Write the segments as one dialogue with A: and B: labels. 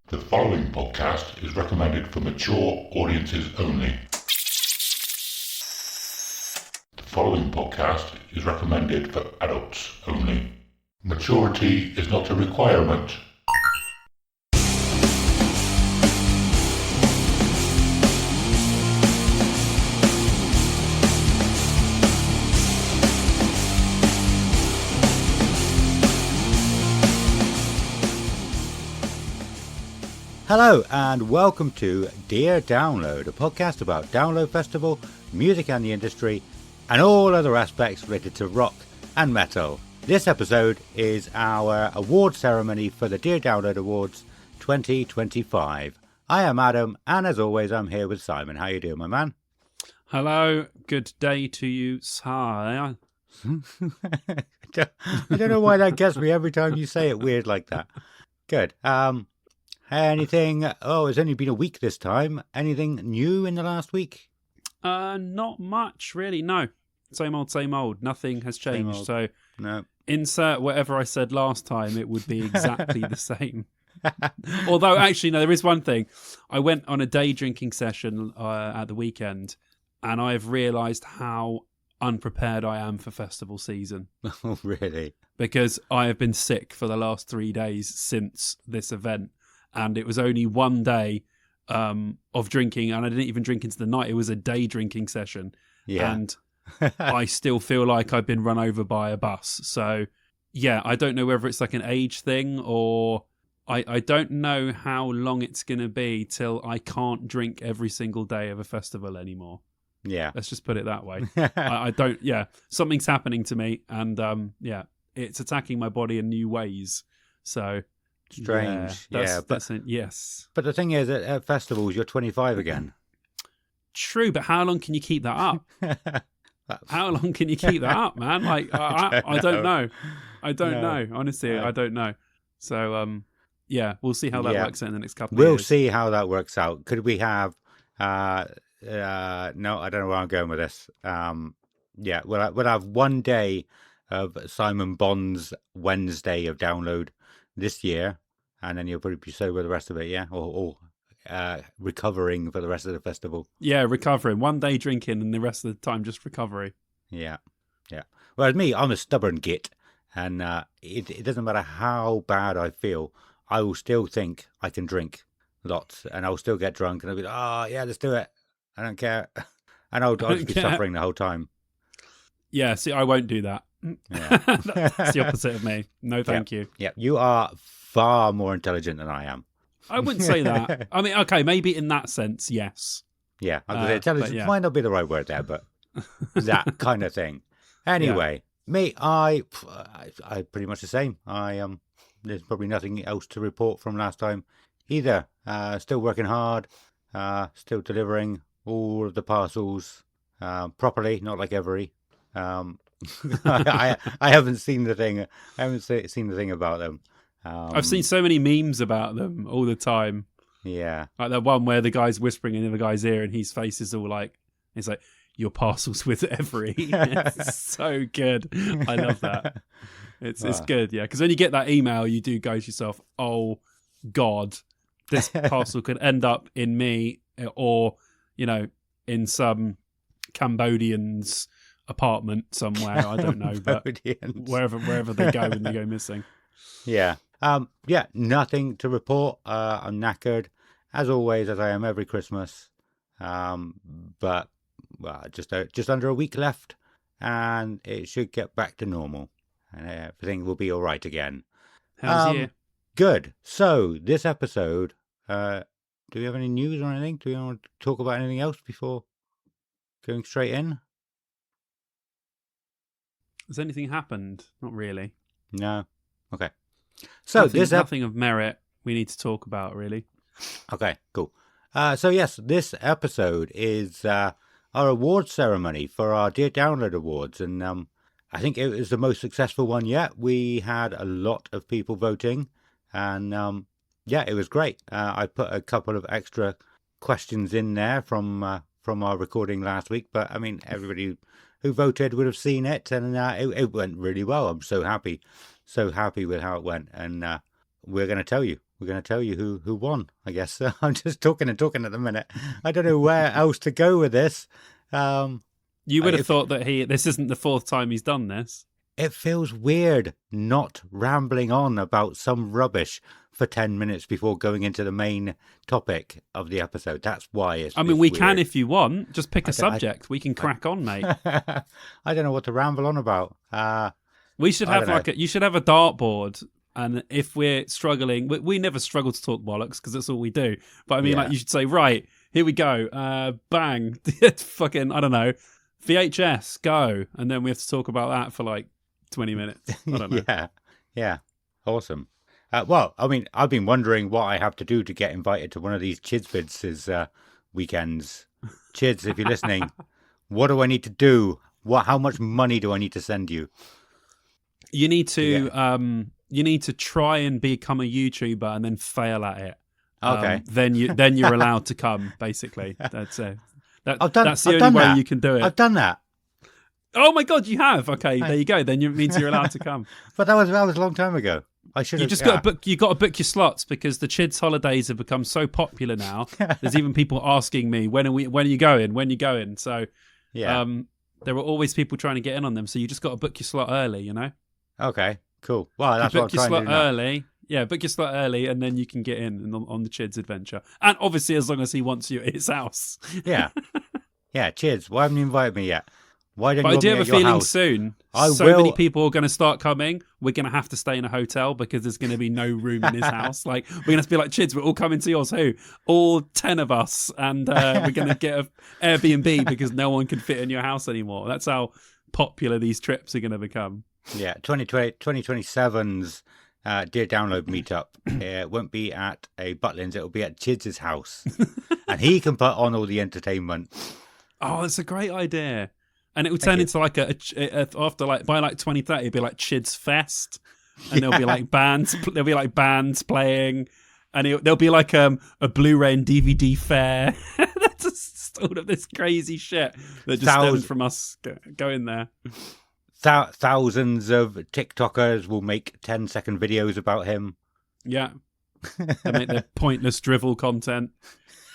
A: The following podcast is recommended for mature audiences only. The following podcast is recommended for adults only. Maturity is not a requirement.
B: Hello and welcome to Dear Download, a podcast about Download Festival, music and the industry, and all other aspects related to rock and metal. This episode is our award ceremony for the Dear Download Awards 2025. I am Adam, and as always, I'm here with Simon. How you doing, my man?
C: Hello, good day to you, sir.
B: I don't know why that gets me every time you say it weird like that. Good. Anything? Oh, it's only been a week this time. Anything new in the last week?
C: Not much, really. No, same old. Nothing has changed. So,
B: no.
C: Insert whatever I said last time. It would be exactly the same. Although, actually, no. There is one thing. I went on a day drinking session at the weekend, and I've realised how unprepared I am for festival season.
B: Oh, really?
C: Because I have been sick for the last 3 days since this event. And it was only one day of drinking, and I didn't even drink into the night. It was a day drinking session.
B: Yeah.
C: And I still feel like I've been run over by a bus. So, yeah, I don't know whether it's like an age thing or I don't know how long it's going to be till I can't drink every single day of a festival anymore.
B: Yeah.
C: Let's just put it that way. I don't, something's happening to me, and it's attacking my body in new ways. So...
B: Strange,
C: yes.
B: But the thing is, at festivals, you're 25 again.
C: True, but how long can you keep that up? How long can you keep that up, man? Like, I don't know. I don't know. Honestly, I don't know. So, we'll see how that works out in the next couple of years.
B: We'll see how that works out. Could we have... no, I don't know where I'm going with this. We'll have one day of Simon Bond's Wednesday of download this year, and then you'll probably be sober the rest of it, or recovering for the rest of the festival.
C: Yeah, recovering. One day drinking and the rest of the time just recovery.
B: Yeah. Whereas me, I'm a stubborn git, and it doesn't matter how bad I feel, I will still think I can drink lots, and I'll still get drunk, and I'll be like, let's do it. I don't care. And I'll just be suffering the whole time.
C: Yeah, see, I won't do that. Yeah. That's the opposite of me. No, thank you.
B: Yeah, you are far more intelligent than I am.
C: I wouldn't say that. I mean, okay, maybe in that sense, yes.
B: Yeah, intelligence might not be the right word there, but that kind of thing. Anyway, me, I pretty much the same. There's probably nothing else to report from last time either. Still working hard, still delivering all of the parcels properly, not like every. I haven't seen the thing. I haven't seen the thing about them.
C: I've seen so many memes about them all the time.
B: Yeah,
C: like that one where the guy's whispering in the other guy's ear, and his face is all like, it's like, your parcels with every. It's so good. I love that. It's good, yeah. Because when you get that email, you do go to yourself, oh God, this parcel could end up in me, or in some Cambodian's apartment somewhere. I don't know, but wherever they go when they go missing.
B: Yeah. Nothing to report. I'm knackered as always, as I am every Christmas. But just under a week left, and it should get back to normal, and everything will be all right again.
C: How's you?
B: Good. So this episode, do we have any news or anything? Do we want to talk about anything else before going straight in?
C: Has anything happened? Not really.
B: No. Okay. So
C: nothing of merit we need to talk about, really.
B: Okay, cool. So yes, this episode is our award ceremony for our Dear Download Awards, and I think it was the most successful one yet. We had a lot of people voting, and it was great. I put a couple of extra questions in there from our recording last week, but I mean, everybody who voted would have seen it, and it went really well. I'm so happy with how it went, and we're going to tell you we're going to tell you who won, I guess. I'm just talking at the minute. I don't know where else to go with this.
C: You would have thought that this isn't the fourth time he's done this.
B: It feels weird not rambling on about some rubbish for 10 minutes before going into the main topic of the episode. That's why it's
C: we
B: weird.
C: Can if you want. Just pick a subject. We can crack on, mate.
B: I don't know what to ramble on about.
C: We should have you should have a dartboard. And if we're struggling, we never struggle to talk bollocks because that's all we do. But I mean, like, you should say, right, here we go. Bang. Fucking, I don't know. VHS, go. And then we have to talk about that for like 20 minutes. I don't know.
B: Yeah. Awesome. Well, I mean, I've been wondering what I have to do to get invited to one of these Chidsvids weekends. Chids, if you're listening, what do I need to do? How much money do I need to send you?
C: You need to try and become a YouTuber and then fail at it.
B: Okay.
C: Then you're allowed to come. Basically, that's it. That's the
B: I've
C: only way
B: that.
C: you can do it.
B: I've done that.
C: Oh my God, you have. Okay, there you go. Then it means you're allowed to come.
B: But that was a long time ago. I should.
C: You just got to book. You got to book your slots because the Chids holidays have become so popular now. There's even people asking me when are you going? When are you going? So there are always people trying to get in on them. So you just got to book your slot early. You know.
B: Okay. Cool. Well, that's
C: book
B: what I'm
C: your
B: trying
C: slot
B: to do
C: early. Yeah, book your slot early, and then you can get in on the Chids adventure. And obviously, as long as he wants you at his house.
B: Yeah, Chids. Why haven't you invited me yet? Why don't
C: but
B: you?
C: I do have a feeling
B: house?
C: soon.
B: I
C: so
B: will...
C: many people are going to start coming. We're going to have to stay in a hotel because there's going to be no room in his house. Like we're going to be like, Chids, we're all coming to yours. Who? All 10 of us, and we're going to get an Airbnb because no one can fit in your house anymore. That's how popular these trips are going to become.
B: Yeah, 2027's Dear Download meetup. It won't be at a Butlins, it'll be at Chids' house. And he can put on all the entertainment.
C: Oh, that's a great idea. And it will turn into like by 2030, it'll be like Chids Fest. And there'll be like bands playing. And there'll be like a Blu-ray and DVD fair. That's just all of this crazy shit that just stems from us going there.
B: Thousands of TikTokers will make 10-second videos about him.
C: Yeah. They make their pointless drivel content.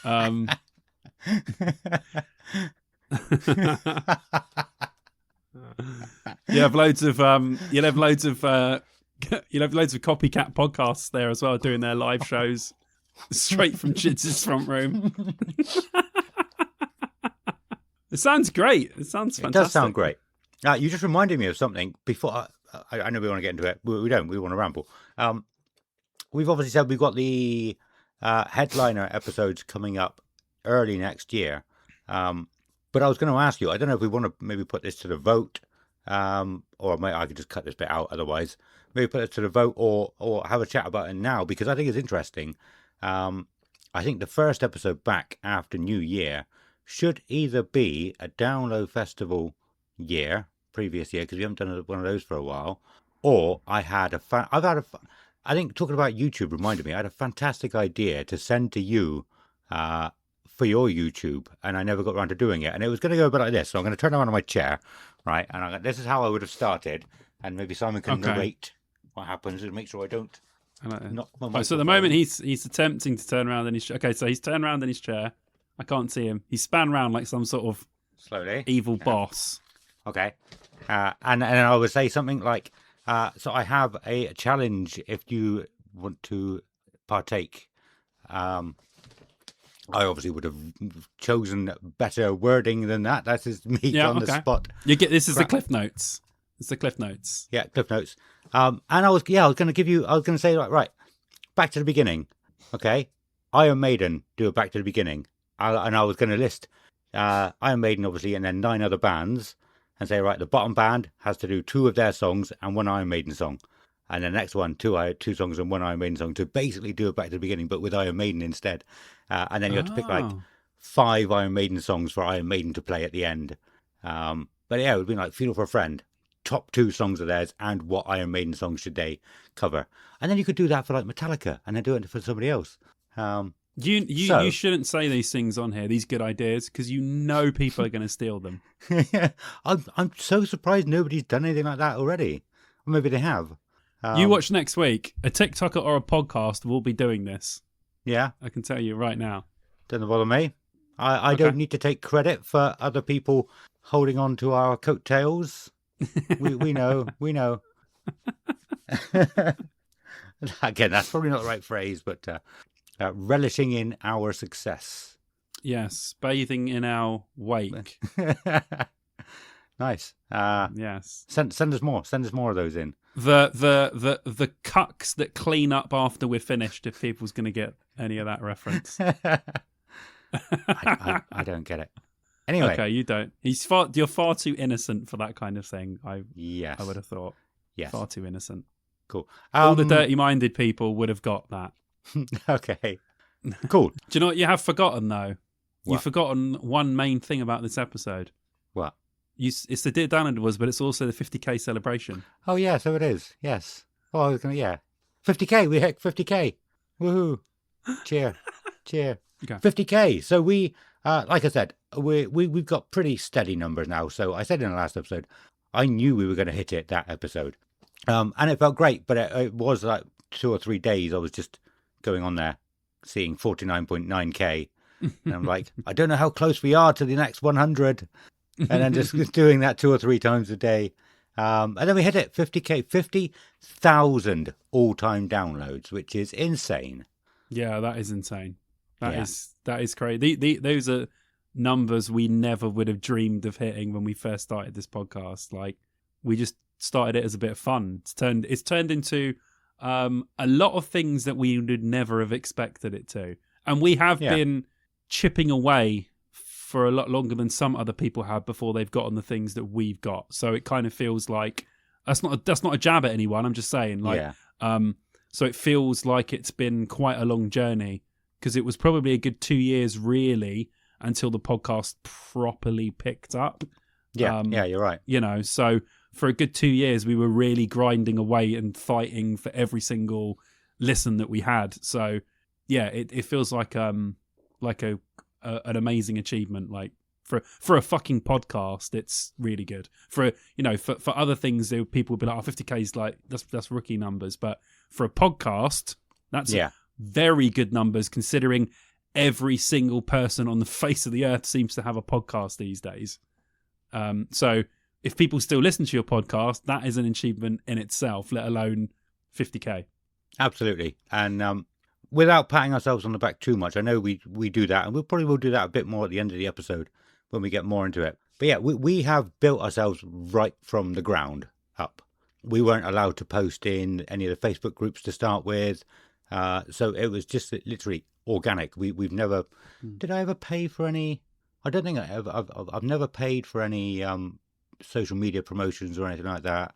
C: You have loads of copycat podcasts there as well, doing their live shows straight from Chids' front room. It sounds great. It sounds fantastic.
B: It does sound great. You just reminded me of something before. I know we want to get into it. We don't. We want to ramble. We've obviously said we've got the headliner episodes coming up early next year. But I was going to ask you, I don't know if we want to maybe put this to the vote, or maybe I could just cut this bit out otherwise. Maybe put it to the vote or have a chat about it now because I think it's interesting. I think the first episode back after New Year should either be a Download Festival previous year, because we haven't done one of those for a while, or I think talking about YouTube reminded me, I had a fantastic idea to send to you for your YouTube, and I never got around to doing it, and it was going to go a bit like this. So I'm going to turn around on my chair, right, and this is how I would have started, and maybe Simon can narrate what happens and make sure I don't knock my microphone.
C: So at the moment he's attempting to turn around in his chair. Okay, so he's turned around in his chair. I can't see him. He's span round like some sort of
B: slowly
C: evil boss.
B: Okay, and I would say something like, so I have a challenge if you want to partake. I obviously would have chosen better wording than that. That is me on the spot.
C: This is the Cliff Notes. It's the Cliff Notes.
B: Yeah, Cliff Notes. And I was going to say, right, back to the beginning. Okay, Iron Maiden do a back to the beginning, and I was going to list Iron Maiden obviously, and then 9 other bands, and say, right, the bottom band has to do 2 of their songs and 1 Iron Maiden song. And the next one, 2 songs and 1 Iron Maiden song, to basically do it back to the beginning, but with Iron Maiden instead. And then you have to pick like 5 Iron Maiden songs for Iron Maiden to play at the end. But yeah, it would be like Funeral for a Friend, top 2 songs of theirs, and what Iron Maiden songs should they cover. And then you could do that for like Metallica, and then do it for somebody else.
C: You shouldn't say these things on here, these good ideas, because you know people are going to steal them.
B: I'm so surprised nobody's done anything like that already. Or maybe they have.
C: You watch next week. A TikToker or a podcast will be doing this.
B: Yeah.
C: I can tell you right now.
B: Doesn't bother me. I
C: Okay.
B: don't need to take credit for other people holding on to our coattails. We know. Again, that's probably not the right phrase, but relishing in our success.
C: Yes, bathing in our wake.
B: Nice.
C: Yes.
B: Send us more. Send us more of those in.
C: The cucks that clean up after we're finished. If people's going to get any of that reference.
B: I don't get it. Anyway.
C: Okay, you don't. You're far too innocent for that kind of thing. I would have thought.
B: Yes.
C: Far too innocent.
B: Cool.
C: All the dirty-minded people would have got that.
B: Okay. Cool.
C: Do you know what you have forgotten, though?
B: What?
C: You've forgotten one main thing about this episode.
B: What?
C: It's the Dear Download Awards, but it's also the 50k celebration.
B: Oh, yeah, so it is. Yes. Oh, I was going to, yeah. 50k. We hit 50k. Woohoo. Cheer. Okay. 50k. So we, like I said, we've got pretty steady numbers now. So I said in the last episode, I knew we were going to hit it that episode. And it felt great, but it was like 2 or 3 days I was just going on there, seeing 49.9k. And I'm like, I don't know how close we are to the next 100. And then just doing that 2 or 3 times a day. And then we hit it, 50k, 50,000 all-time downloads, which is insane.
C: Yeah, that is insane. That is crazy. Those are numbers we never would have dreamed of hitting when we first started this podcast. Like, we just started it as a bit of fun. It's turned into a lot of things that we would never have expected it to. And we have been chipping away for a lot longer than some other people have before they've gotten the things that we've got. So it kind of feels like that's not a jab at anyone. I'm just saying, so it feels like it's been quite a long journey, because it was probably a good 2 years really until the podcast properly picked up.
B: Yeah, you're right.
C: So for a good 2 years we were really grinding away and fighting for every single listen that we had. So yeah, it feels like an amazing achievement. Like for a fucking podcast, it's really good. For other things, people would be like, "Oh, 50k is like that's rookie numbers," but for a podcast, that's very good numbers, considering every single person on the face of the earth seems to have a podcast these days. So if people still listen to your podcast, that is an achievement in itself, let alone 50k.
B: Absolutely. And without patting ourselves on the back too much, I know we do that, and we'll probably do that a bit more at the end of the episode when we get more into it. But yeah, we have built ourselves right from the ground up. We weren't allowed to post in any of the Facebook groups to start with. So it was just literally organic. We've never... Did I ever pay for any... I don't think I've never paid for any social media promotions or anything like that.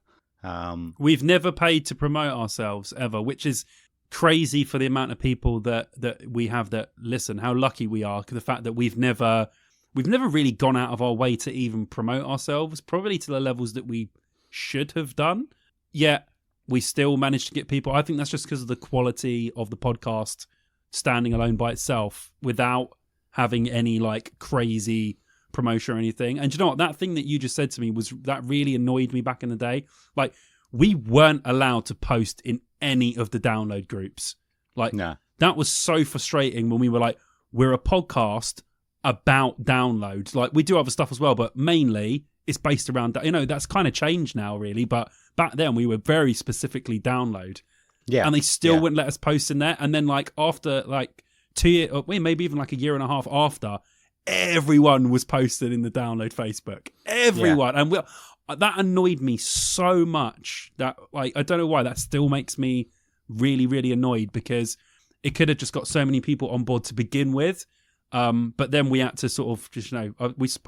C: We've never paid to promote ourselves ever, which is crazy for the amount of people that we have that listen. How lucky we are, the fact that we've never really gone out of our way to even promote ourselves, probably to the levels that we should have done. Yet we still managed to get people. I think that's just because of the quality of the podcast standing alone by itself without having any like crazy promotion or anything. And you know what? That thing that you just said to me that really annoyed me back in the day. Like, we weren't allowed to post in any of the download groups. Like, that was so frustrating when we were like, we're a podcast about downloads. Like, we do other stuff as well, but mainly it's based around, that's kind of changed now really. But back then we were very specifically download. Yeah. And they still wouldn't let us post in there. And then like after like 2 years, or maybe even like a year and a half after, everyone was posted in the download Facebook. Everyone. And that annoyed me so much that, like, I don't know why, that still makes me really, really annoyed, because it could have just got so many people on board to begin with. But then we had to sort of just, I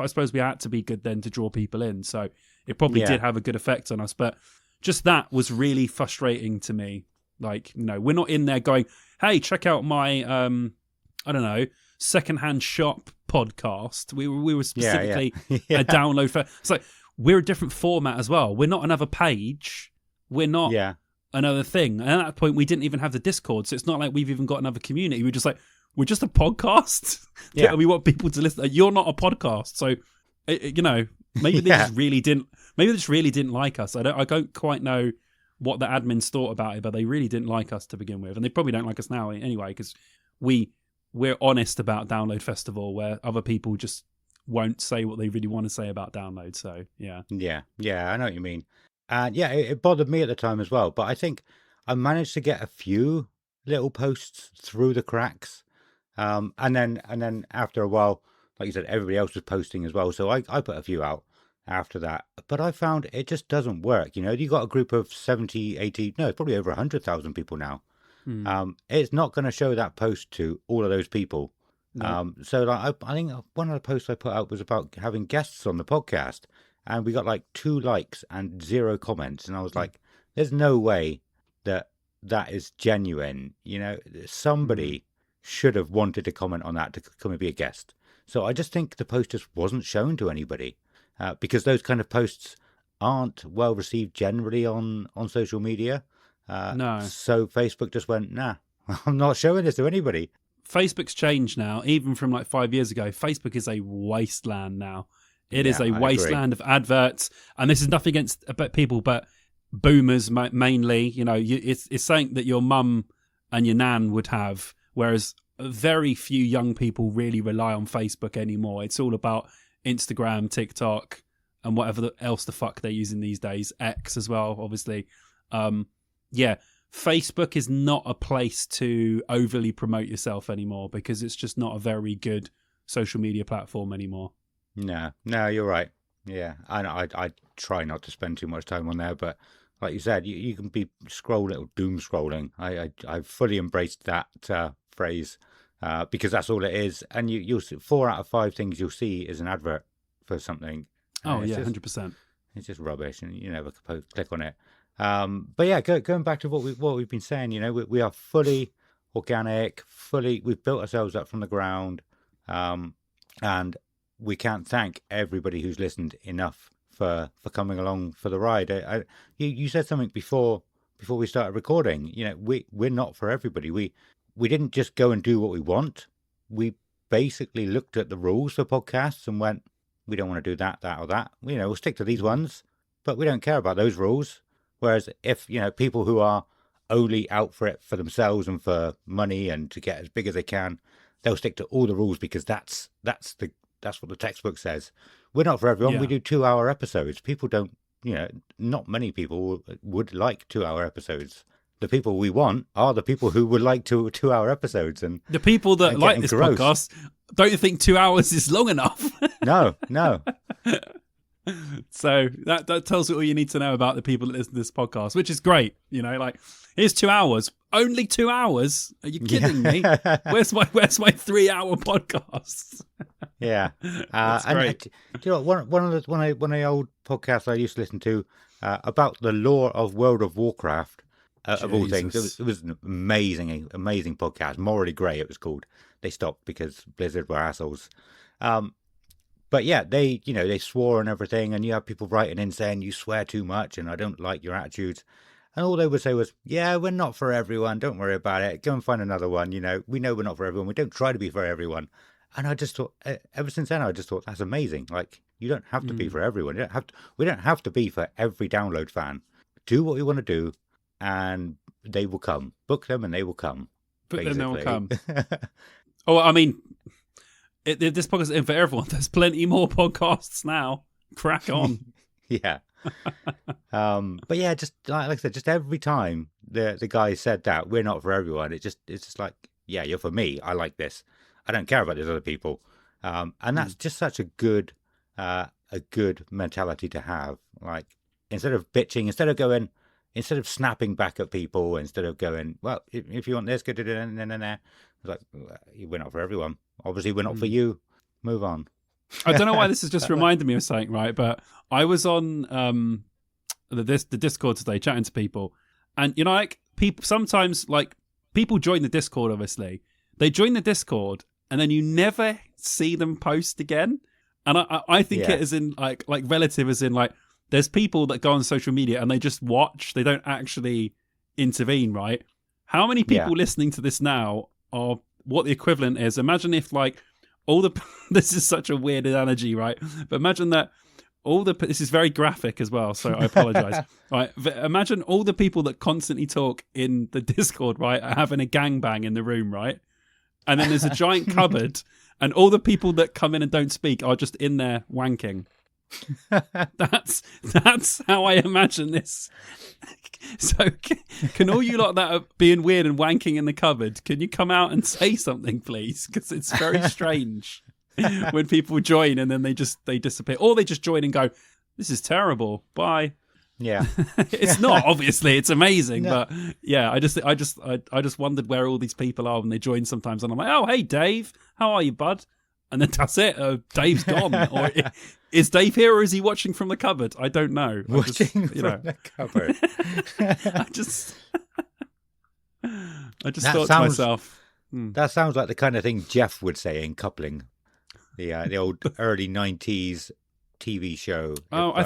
C: suppose we had to be good then to draw people in. So it probably did have a good effect on us. But just that was really frustrating to me. Like, we're not in there going, hey, check out my, I don't know, secondhand shop podcast. We were specifically a download for. It's like, we're a different format as well. We're not another page. We're not another thing. And at that point, we didn't even have the Discord. So it's not like we've even got another community. We're just like, we're just a podcast. Yeah. We want people to listen. You're not a podcast. So, maybe they just really didn't. Maybe they just really didn't like us. I don't quite know what the admins thought about it, but they really didn't like us to begin with, and they probably don't like us now anyway, because we're honest about Download Festival, where other people just won't say what they really want to say about Download. So yeah,
B: I know what you mean. And yeah, it bothered me at the time as well, but I think I managed to get a few little posts through the cracks, and then after a while, like you said, everybody else was posting as well, so I put a few out after that. But I found it just doesn't work. You got a group of 70, 80, no, it's probably over 100,000 people now. It's not going to show that post to all of those people.
C: No.
B: So like, I think one of the posts I put out was about having guests on the podcast, and we got like 2 likes and 0 comments, and I was like, there's no way that is genuine. Somebody should have wanted to comment on that to come and be a guest. So I just think the post just wasn't shown to anybody, because those kind of posts aren't well received generally on social media.
C: No.
B: So Facebook just went, nah, I'm not showing this to anybody.
C: Facebook's changed now, even from like 5 years ago. Facebook is a wasteland now. It is a
B: I
C: wasteland of adverts, and this is nothing against people, but boomers mainly. It's something that your mum and your nan would have, whereas very few young people really rely on Facebook anymore. It's all about Instagram, TikTok, and whatever else the fuck they're using these days. X as well, obviously. Facebook is not a place to overly promote yourself anymore, because it's just not a very good social media platform anymore. No,
B: you're right. Yeah, I try not to spend too much time on there, but like you said, you can be doom scrolling. I fully embraced that phrase, because that's all it is. And you'll see 4 out of 5 things you'll see is an advert for something.
C: Oh yeah, 100%.
B: It's just rubbish, and you never click on it. But yeah, going back to what we've been saying, we are fully organic, we've built ourselves up from the ground, and we can't thank everybody who's listened enough for coming along for the ride. You said something before we started recording. We're not for everybody. We didn't just go and do what we want. We basically looked at the rules for podcasts and went, we don't want to do that or that. We'll stick to these ones, but we don't care about those rules. Whereas if, people who are only out for it for themselves and for money and to get as big as they can, they'll stick to all the rules because that's what the textbook says. We're not for everyone.
C: Yeah.
B: We do 2-hour episodes. People don't, not many people would like 2-hour episodes. The people we want are the people who would like 2-hour episodes. And
C: the people that like this podcast don't think 2 hours is long enough.
B: No.
C: So that tells you all you need to know about the people that listen to this podcast, which is great. Here's 2 hours. Only 2 hours? Are you kidding me? Where's my 3-hour podcast?
B: Yeah,
C: That's great.
B: Do you know what, one of the old podcasts I used to listen to about the lore of World of Warcraft, of all things. It was an amazing podcast. Morally Grey, it was called. They stopped because Blizzard were assholes. But yeah, they swore and everything, and you have people writing in saying you swear too much and I don't like your attitudes. And all they would say was, yeah, we're not for everyone. Don't worry about it. Go and find another one. We know we're not for everyone. We don't try to be for everyone. And I just thought, ever since then, I just thought that's amazing. Like, you don't have to be for everyone. We don't have to be for every Download fan. Do what we want to do, and they will come. Book them, and they will come.
C: But then they will come. Oh, I mean, this podcast isn't for everyone. There's plenty more podcasts now. Crack on.
B: Yeah. But yeah, just like I said, just every time the guy said that we're not for everyone, it's just like, yeah, you're for me. I like this. I don't care about those other people. And that's just such a good mentality to have. Like, instead of bitching, instead of snapping back at people, instead of going, well, if you want this, go to it's like, we're not for everyone. Obviously, we're not for you. Move on.
C: I don't know why this has just reminded me of something, right? But I was on the Discord today chatting to people, and like people sometimes, like, people join the Discord. Obviously, they join the Discord, and then you never see them post again. And I think it is in like relative, as in like there's people that go on social media and they just watch. They don't actually intervene, right? How many people listening to this now are what the equivalent is? Imagine if like all the this is such a weird analogy, right? But imagine that This is very graphic as well, so I apologize. Right, imagine all the people that constantly talk in the Discord, right, are having a gangbang in the room, right? And then there's a giant cupboard, and all the people that come in and don't speak are just in there wanking. That's how I imagine this. So can all you lot that are being weird and wanking in the cupboard, can you come out and say something, please? Because it's very strange when people join and then they disappear, or they just join and go, "This is terrible, bye."
B: Yeah.
C: It's not, obviously, it's amazing,
B: No.
C: but yeah, I just wondered where all these people are when they join sometimes, and I'm like, "Oh, hey Dave, how are you, bud?" And then that's it. Dave's gone. Or is Dave here, or is he watching from the cupboard? I don't know.
B: Watching from the cupboard.
C: I just thought to myself,
B: That sounds like the kind of thing Jeff would say in Coupling, the old early 90s TV show.
C: Oh, I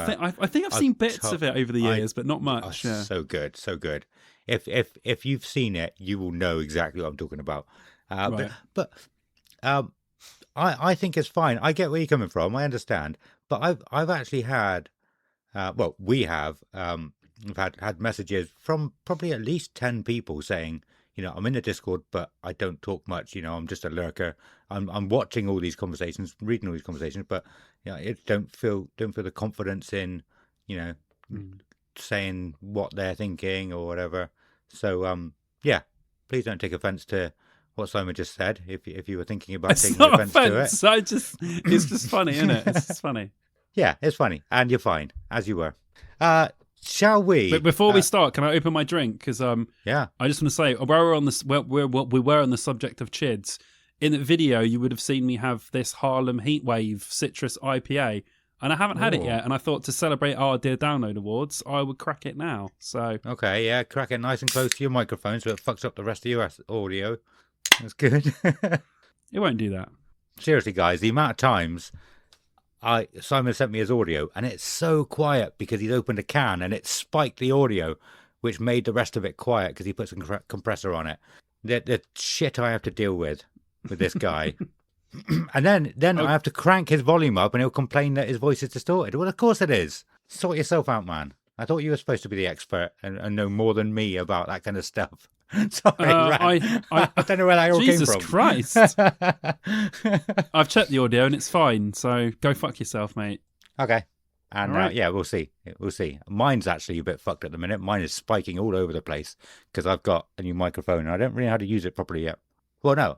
C: think I've seen bits of it over the years, but not much. Yeah.
B: So good, so good. If you've seen it, you will know exactly what I'm talking about.
C: Right.
B: But I think it's fine. I get where you're coming from. I understand. But I've actually had, we have, we've had messages from probably at least 10 people saying, I'm in the Discord, but I don't talk much. I'm just a lurker. I'm watching all these conversations, reading all these conversations, but it don't feel the confidence in, saying what they're thinking or whatever. So please don't take offense to what Simon just said. If you were thinking about
C: It's
B: taking
C: not
B: offense to it,
C: it's just funny, isn't it? It's just funny.
B: Yeah, it's funny, and you're fine as you were. Shall we?
C: But before we start, can I open my drink? Because
B: yeah,
C: I just want to say, while we're on this, we were on the subject of chids. In the video, you would have seen me have this Harlem Heatwave Citrus IPA, and I haven't had it yet. And I thought to celebrate our Dear Download Awards, I would crack it now. So
B: okay, yeah, crack it nice and close to your microphone so it fucks up the rest of your audio. That's good.
C: It won't do that.
B: Seriously, guys, the amount of times Simon sent me his audio, and it's so quiet because he'd opened a can and it spiked the audio, which made the rest of it quiet because he put some compressor on it. The shit I have to deal with this guy. And then I have to crank his volume up and he'll complain that his voice is distorted. Well, of course it is. Sort yourself out, man. I thought you were supposed to be the expert and know more than me about that kind of stuff. Sorry, I don't know where that all came from.
C: Jesus Christ. I've checked the audio and it's fine, so go fuck yourself, mate.
B: Okay. And
C: right.
B: we'll see. We'll see. Mine's actually a bit fucked at the minute. Mine is spiking all over the place because I've got a new microphone and I don't really know how to use it properly yet. Well, no,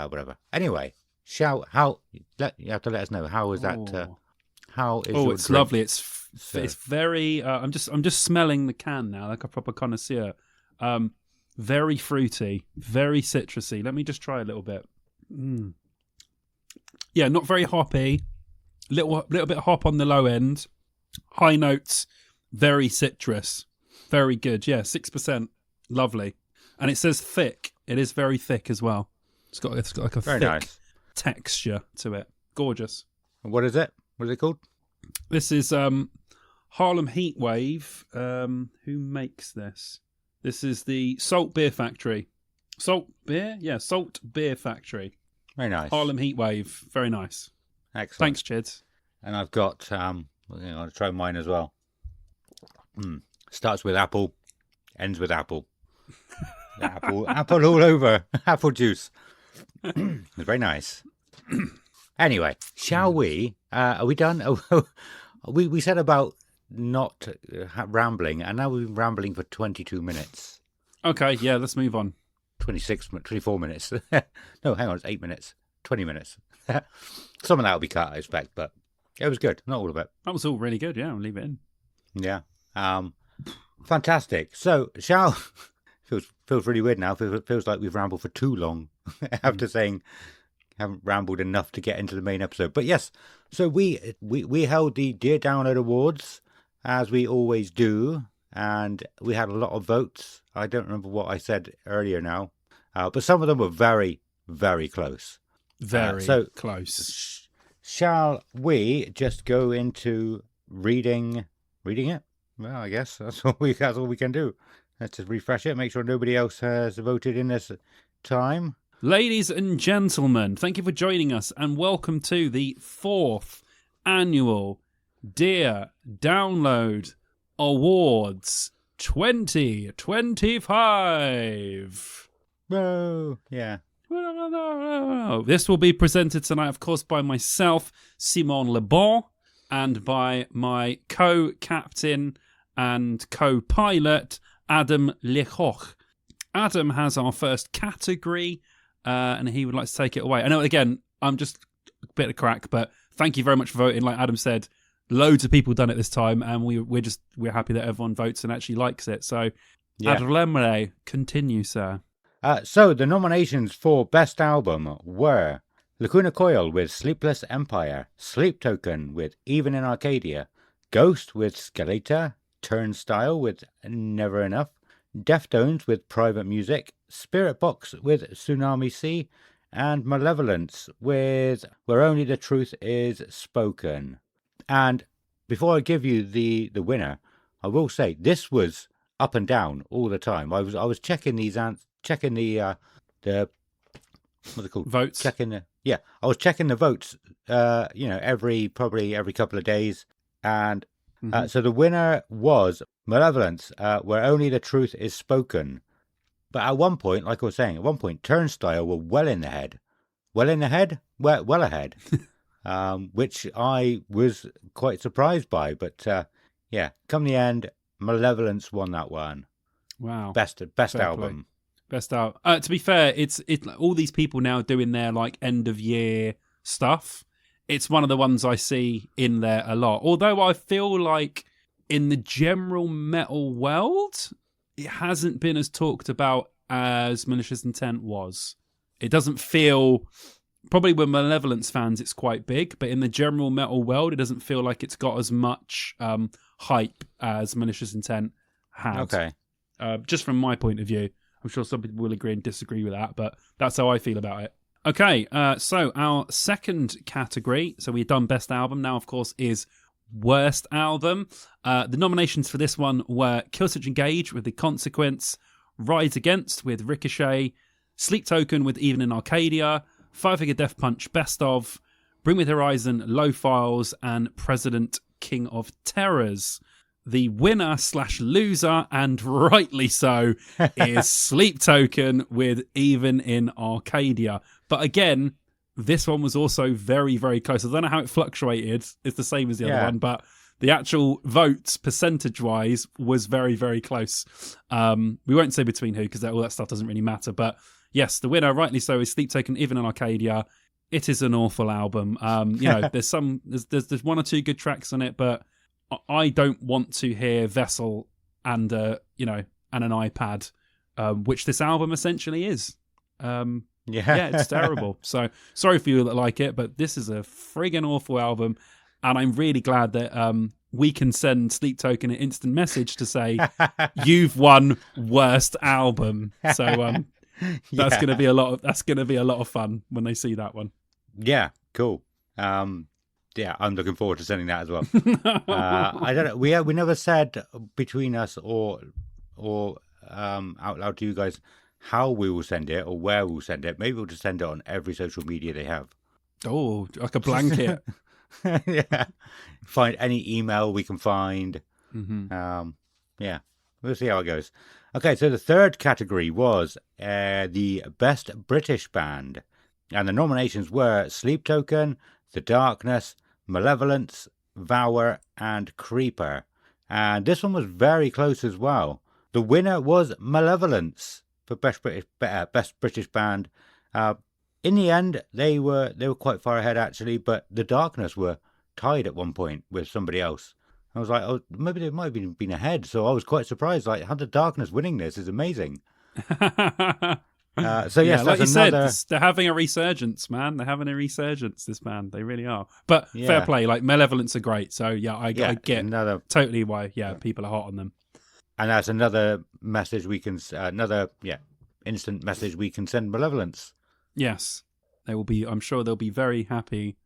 B: whatever. Anyway, you have to let us know, how is that? How is your
C: it's
B: drink,
C: lovely. It's very. I'm just smelling the can now, like a proper connoisseur. Very fruity, very citrusy. Let me just try a little bit. Yeah, not very hoppy. Little bit of hop on the low end. High notes, very citrus. Very good. Yeah, 6%. Lovely. And it says thick. It is very thick as well. It's got like a
B: very
C: thick
B: nice
C: texture to it. Gorgeous.
B: What is it? What is it called?
C: This is Harlem Heatwave. Who makes this? This is the Salt Beer Factory. Salt Beer? Yeah, Salt Beer Factory.
B: Very nice.
C: Harlem Heatwave. Very nice.
B: Excellent.
C: Thanks, Chids.
B: And I've got, I'll try mine as well. Starts with apple, ends with apple. Apple all over. Apple juice. It's very nice. Anyway, shall we? Are we done? We said about not rambling, and now we've been rambling for 22 minutes.
C: Okay, yeah, let's move on.
B: 24 minutes. No, hang on, it's 8 minutes. 20 minutes. Some of that will be cut, I expect, but it was good. Not all of it.
C: That was all really good. Yeah, I'll leave it in.
B: Yeah. Fantastic. So, feels really weird now. Feels like we've rambled for too long after saying haven't rambled enough to get into the main episode. But yes, so we held the Dear Download Awards, as we always do, and we had a lot of votes. I don't remember what I said earlier now, but some of them were very, very close.
C: Very close.
B: Shall we just go into reading it? Well, I guess that's all we can do. Let's just refresh it, make sure nobody else has voted in this time.
C: Ladies and gentlemen, thank you for joining us and welcome to the 4th Annual Dear Download Awards 2025.
B: Whoa, yeah.
C: This will be presented tonight, of course, by myself, Simon Le Bon, and by my co-captain and co-pilot, Adam Lechoch. Adam has our first category, and he would like to take it away. I know, again, I'm just a bit of crack, but thank you very much for voting. Like Adam said, loads of people done it this time, and we're happy that everyone votes and actually likes it. So,
B: Yeah.
C: Adlemre, continue, sir.
B: So the nominations for Best Album were Lacuna Coil with Sleepless Empire, Sleep Token with Even in Arcadia, Ghost with Skeletor, Turnstile with Never Enough, Deftones with Private Music, Spirit Box with Tsunami Sea, and Malevolence with Where Only the Truth Is Spoken. And before I give you the winner, I will say this was up and down all the time. I was checking these checking the what's it called?
C: Votes.
B: I was checking the votes. Every couple of days, and so the winner was Malevolence, Where Only the Truth Is Spoken. But at one point, like I was saying, Turnstile were well ahead, which I was quite surprised by. But come the end, Malevolence won that one.
C: Wow,
B: best
C: Fair
B: album.
C: Play. Best out. To be fair, it's all these people now doing their like end of year stuff. It's one of the ones I see in there a lot. Although I feel like in the general metal world, it hasn't been as talked about as Malicious Intent was. It doesn't feel, probably with Malevolence fans, it's quite big, but in the general metal world, it doesn't feel like it's got as much hype as Malicious Intent had.
B: Okay.
C: Just from my point of view. I'm sure some people will agree and disagree with that, but that's how I feel about it. Okay, so our second category, so we've done Best Album, now of course is Worst Album. The nominations for this one were Killswitch Engage with The Consequence, Rise Against with Ricochet, Sleep Token with Even in Arcadia, Five Finger Death Punch Best Of, Bring With Horizon Low Files, and President King of Terrors. The winner/loser, and rightly so, is Sleep Token with Even in Arcadia. But again, this one was also very, very close. I don't know how it fluctuated. It's the same as the other one, but the actual votes, percentage-wise, was very, very close. We won't say between who, because all that stuff doesn't really matter. But yes, the winner, rightly so, is Sleep Token, Even in Arcadia. It is an awful album. There's one or two good tracks on it, but I don't want to hear Vessel and an iPad, which this album essentially is. It's terrible. So sorry for you that like it, but this is a friggin' awful album, and I'm really glad that we can send Sleep Token an instant message to say you've won worst album. So that's going to be a lot of fun when they see that one.
B: Yeah, cool. I'm looking forward to sending that as well. I don't know. We never said between us or out loud to you guys how we will send it or where we'll send it. Maybe we'll just send it on every social media they have.
C: Oh, like a blanket.
B: Yeah. Find any email we can find.
C: Mm-hmm.
B: We'll see how it goes. Okay, so the third category was the Best British Band. And the nominations were Sleep Token, The Darkness, Malevolence, Vower, and Creeper. And this one was very close as well. The winner was Malevolence for Best British Band. In the end, they were quite far ahead actually, but The Darkness were tied at one point with somebody else. I was like, oh, maybe they might have been ahead. So I was quite surprised. Like, how The Darkness winning this is amazing. Yes,
C: like you
B: another...
C: said, they're having a resurgence, man. They're having a resurgence, this band. They really are. But fair play, like Malevolence are great. So I get totally why people are hot on them.
B: And that's another message we can, instant message we can send Malevolence.
C: Yes, they will be. I'm sure they'll be very happy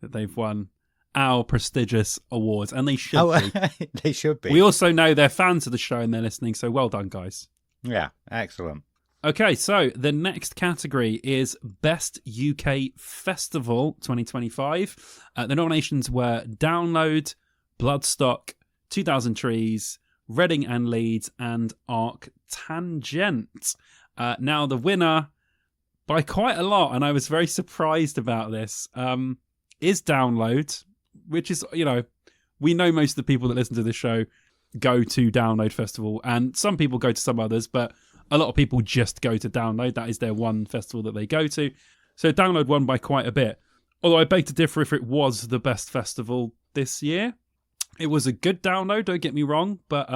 C: that they've won our prestigious awards, and they should be.
B: They should be.
C: We also know they're fans of the show and they're listening. So well done, guys.
B: Yeah, excellent.
C: Okay, so the next category is Best UK Festival 2025. The nominations were Download, Bloodstock, 2000 Trees, Reading and Leeds, and Arc Tangent. Now, the winner, by quite a lot, and I was very surprised about this, is Download, which is, we know most of the people that listen to this show go to Download Festival, and some people go to some others, but a lot of people just go to Download. That is their one festival that they go to. So Download won by quite a bit. Although I beg to differ if it was the best festival this year. It was a good Download, don't get me wrong. But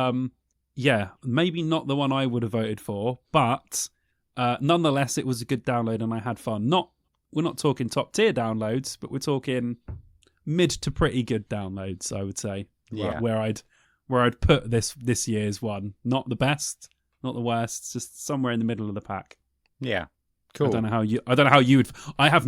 C: yeah, maybe not the one I would have voted for. But nonetheless, it was a good Download and I had fun. We're not talking top tier downloads, but we're talking mid to pretty good downloads, I would say.
B: Yeah.
C: Where I'd put this year's one. Not the best. Not the worst, just somewhere in the middle of the pack.
B: Yeah, cool.
C: I don't know how you would. I have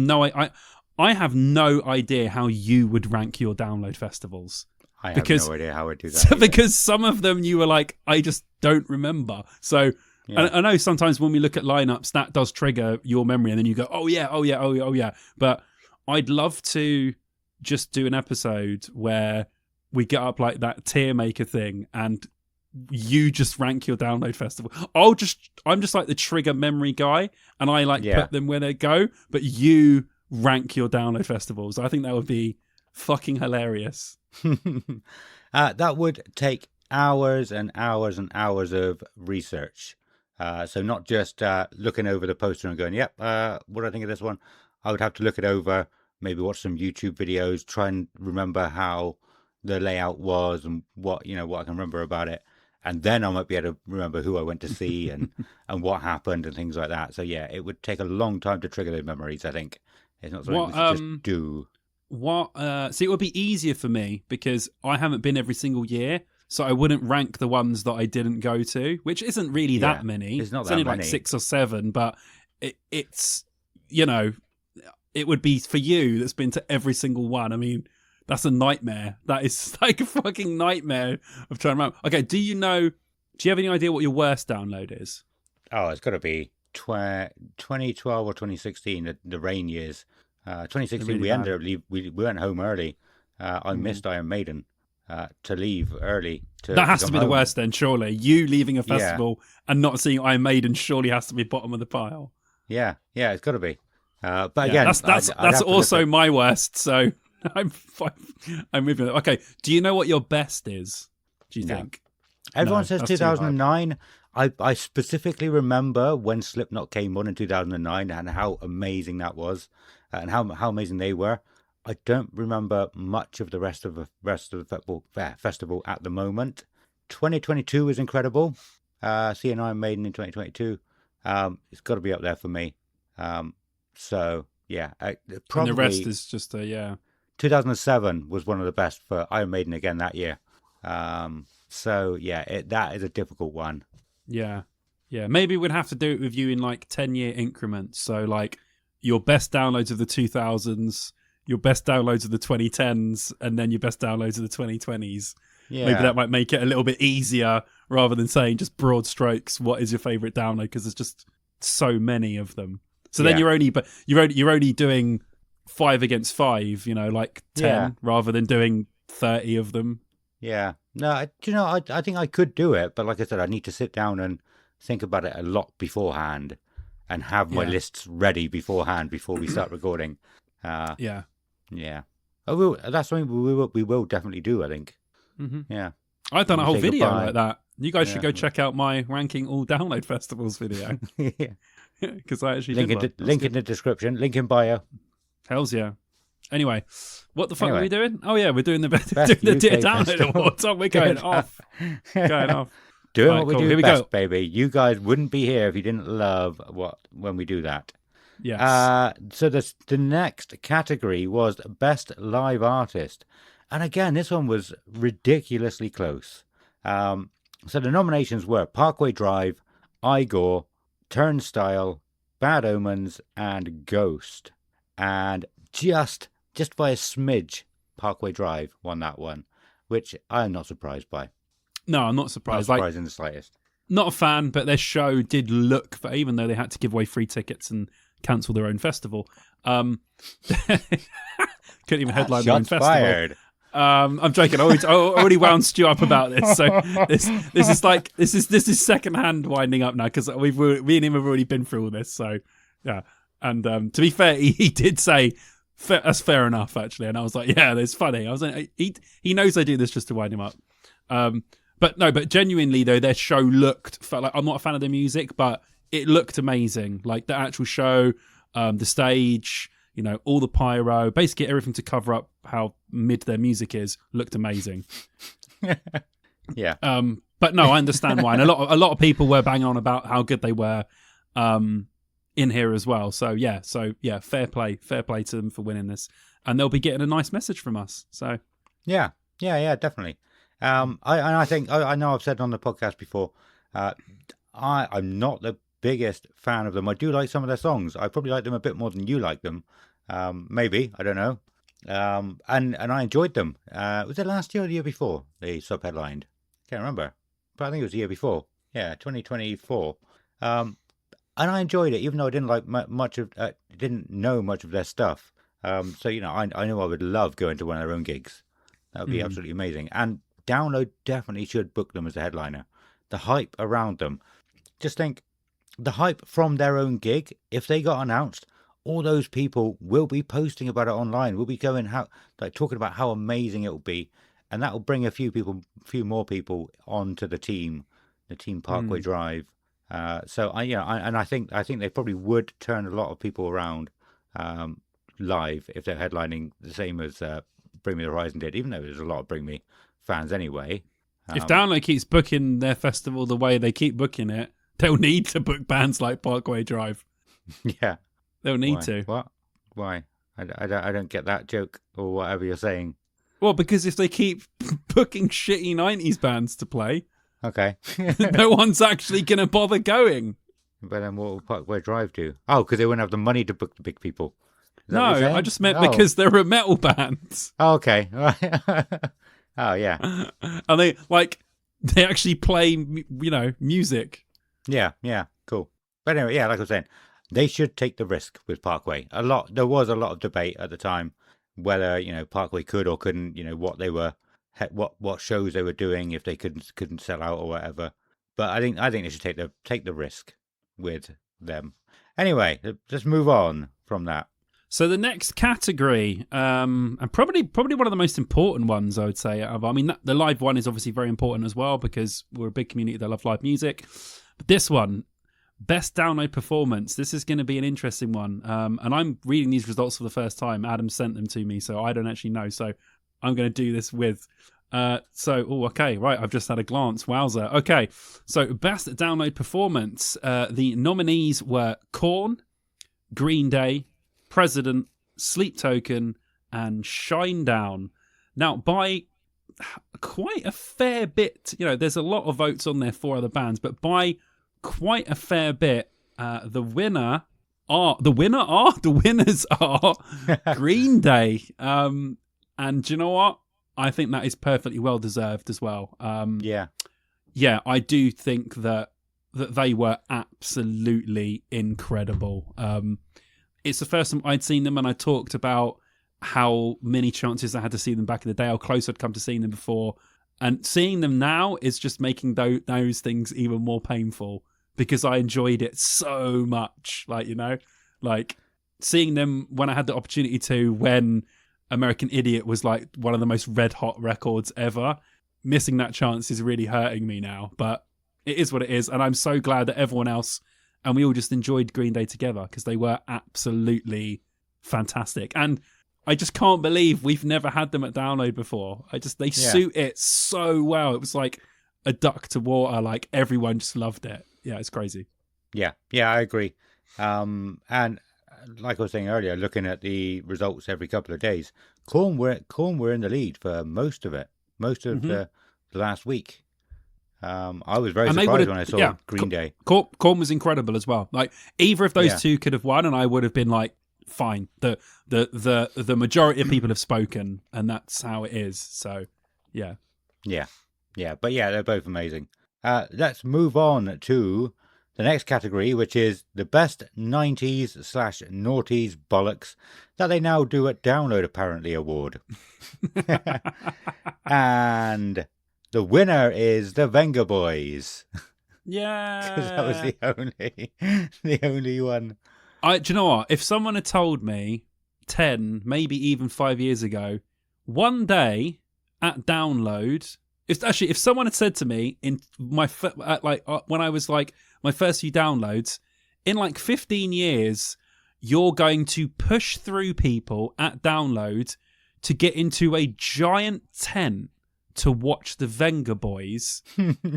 C: no idea how you would rank your download festivals.
B: I have no idea how I do that.
C: Because some of them you were like, I just don't remember. So yeah. I know sometimes when we look at lineups, that does trigger your memory, and then you go, oh yeah. But I'd love to just do an episode where we get up like that tier maker thing and you just rank your download festival. I'm just like the trigger memory guy, and I put them where they go, but you rank your download festivals. I think that would be fucking hilarious.
B: That would take hours and hours and hours of research. So not just looking over the poster and going, yep, what do I think of this one? I would have to look it over, maybe watch some YouTube videos, try and remember how the layout was and what I can remember about it. And then I might be able to remember who I went to see and what happened and things like that. So yeah, it would take a long time to trigger those memories, I think. It's not something we should just do.
C: See, it would be easier for me because I haven't been every single year, so I wouldn't rank the ones that I didn't go to, which isn't really that many.
B: It's not
C: it's
B: that
C: only
B: many.
C: Like 6 or 7, but it's it would be for you that's been to every single one. I mean, that's a nightmare. That is like a fucking nightmare of trying to remember. Okay, do you have any idea what your worst download is?
B: Oh, it's got to be 2012 or 2016, the rain years. 2016, really we ended up we went home early. I missed Iron Maiden to leave early.
C: That has to be home. The worst then, surely. You leaving a festival and not seeing Iron Maiden surely has to be bottom of the pile.
B: Yeah, it's got to be. But again,
C: that's also my worst, so I'm with you. Okay, do you know what your best is? Do you think?
B: Everyone says 2009. I specifically remember when Slipknot came on in 2009 and how amazing that was, and how amazing they were. I don't remember much of the rest of the festival at the moment. 2022 was incredible. Seeing Iron Maiden in 2022, it's got to be up there for me. So yeah, probably.
C: And the rest is just
B: 2007 was one of the best for Iron Maiden again that year. So yeah, that is a difficult one.
C: Yeah. Maybe we'd have to do it with you in like 10-year increments. So like your best downloads of the 2000s, your best downloads of the 2010s, and then your best downloads of the 2020s. Yeah. Maybe that might make it a little bit easier rather than saying just broad strokes. What is your favorite download? Because there's just so many of them. So then you're only doing 5 against 5, like 10 rather than doing 30 of them.
B: Yeah. No, I think I could do it, but like I said, I need to sit down and think about it a lot beforehand and have my lists ready beforehand before we start recording. Yeah. That's something we will definitely do, I think.
C: Mm-hmm.
B: Yeah.
C: I've done a whole video like that. You guys should go check out my ranking all download festivals video.
B: Yeah.
C: Because I actually
B: link in the description, link in bio.
C: Hells yeah. Anyway, what the fuck are we doing? Oh yeah, we're doing the download awards. Oh, we're going off.
B: Doing what we do best, baby. You guys wouldn't be here if you didn't love when we do that.
C: Yes.
B: So the next category was Best Live Artist. And again, this one was ridiculously close. So the nominations were Parkway Drive, Igor, Turnstile, Bad Omens, and Ghost. And just by a smidge, Parkway Drive won that one, which I'm not surprised by.
C: No, I'm not surprised.
B: Not surprised in the slightest.
C: Not a fan, but their show did look, even though they had to give away free tickets and cancel their own festival. Couldn't even headline their own
B: Shots
C: festival.
B: fired.
C: I'm joking. I already wound Stu up about this, so this is secondhand winding up now because me and him have already been through all this. So yeah, and to be fair, he did say that's fair enough actually, and I was like, yeah, that's funny. I was like, he knows I do this just to wind him up. But genuinely though, their show felt like, I'm not a fan of the music, but it looked amazing. Like the actual show, the stage. All the pyro, basically everything to cover up how mid their music is, looked amazing.
B: Yeah.
C: But no, I understand why. And a lot of people were banging on about how good they were in here as well. So yeah, fair play to them for winning this. And they'll be getting a nice message from us. So
B: Yeah, definitely. I think I know I've said on the podcast before, I'm not the biggest fan of them. I do like some of their songs. I probably like them a bit more than you like them. Maybe, I don't know. And I enjoyed them. Was it last year or the year before they sub-headlined? Can't remember. But I think it was the year before. Yeah, 2024. And I enjoyed it, even though I didn't like didn't know much of their stuff. So, I know I would love going to one of their own gigs. That would be absolutely amazing. And Download definitely should book them as a headliner. The hype around them. Just think, the hype from their own gig, if they got announced, all those people will be posting about it online. We'll be talking about how amazing it will be, and that will bring a few more people onto the team Parkway Drive. So I think they probably would turn a lot of people around live if they're headlining the same as Bring Me the Horizon did, even though there's a lot of Bring Me fans anyway.
C: If Download keeps booking their festival the way they keep booking it, they'll need to book bands like Parkway Drive.
B: Yeah.
C: They'll need to.
B: What? Why? I don't get that joke or whatever you're saying.
C: Well, because if they keep booking shitty 90s bands to play,
B: okay,
C: no one's actually going to bother going.
B: But then what will Parkway Drive do? Oh, because they wouldn't have the money to book the big people.
C: No, I just meant because they're a metal band.
B: Oh, okay. Oh, yeah.
C: And they actually play, music.
B: Yeah, cool. But anyway, yeah, like I was saying, they should take the risk with Parkway. There was a lot of debate at the time whether Parkway could or couldn't. What they were, what shows they were doing, if they couldn't sell out or whatever. But I think they should take the risk with them. Anyway, let's move on from that.
C: So the next category, and probably one of the most important ones, I would say. I mean, the live one is obviously very important as well because we're a big community that love live music. But this one. Best download performance. This is going to be an interesting one. And I'm reading these results for the first time. Adam sent them to me, so I don't actually know. So I'm going to do this with. Okay, right. I've just had a glance. Wowza. Okay, so best download performance. The nominees were Korn, Green Day, President, Sleep Token, and Shinedown. Now, by quite a fair bit, there's a lot of votes on there for other bands, but by quite a fair bit. The winners are Green Day. And do you know what? I think that is perfectly well deserved as well. Yeah, I do think that they were absolutely incredible. It's the first time I'd seen them, and I talked about how many chances I had to see them back in the day, how close I'd come to seeing them before. And seeing them now is just making those things even more painful because I enjoyed it so much. Seeing them when I had the opportunity to, when American Idiot was one of the most red hot records ever. Missing that chance is really hurting me now, but it is what it is. And I'm so glad that everyone else and we all just enjoyed Green Day together because they were absolutely fantastic. And I just can't believe we've never had them at Download before. They suit it so well. It was like a duck to water. Everyone just loved it. Yeah, it's crazy.
B: Yeah, I agree. And like I was saying earlier, looking at the results every couple of days, Korn were in the lead for most of it, the last week. I was very surprised when I saw Green Day.
C: Korn was incredible as well. Either of those two could have won, and I would have been fine. The majority of people have spoken, and that's how it is. So, yeah.
B: But yeah, they're both amazing. let's move on to the next category, which is the best 90s/noughties bollocks that they now do at Download, apparently, award. And the winner is the Venga Boys.
C: Yeah.
B: Because that was the only one.
C: Do you know what? If someone had told me 10, maybe even 5 years ago, one day at Download, if someone had said to me in my when I was like my first few downloads, in like 15 years, you're going to push through people at Download to get into a giant tent to watch the Venga Boys,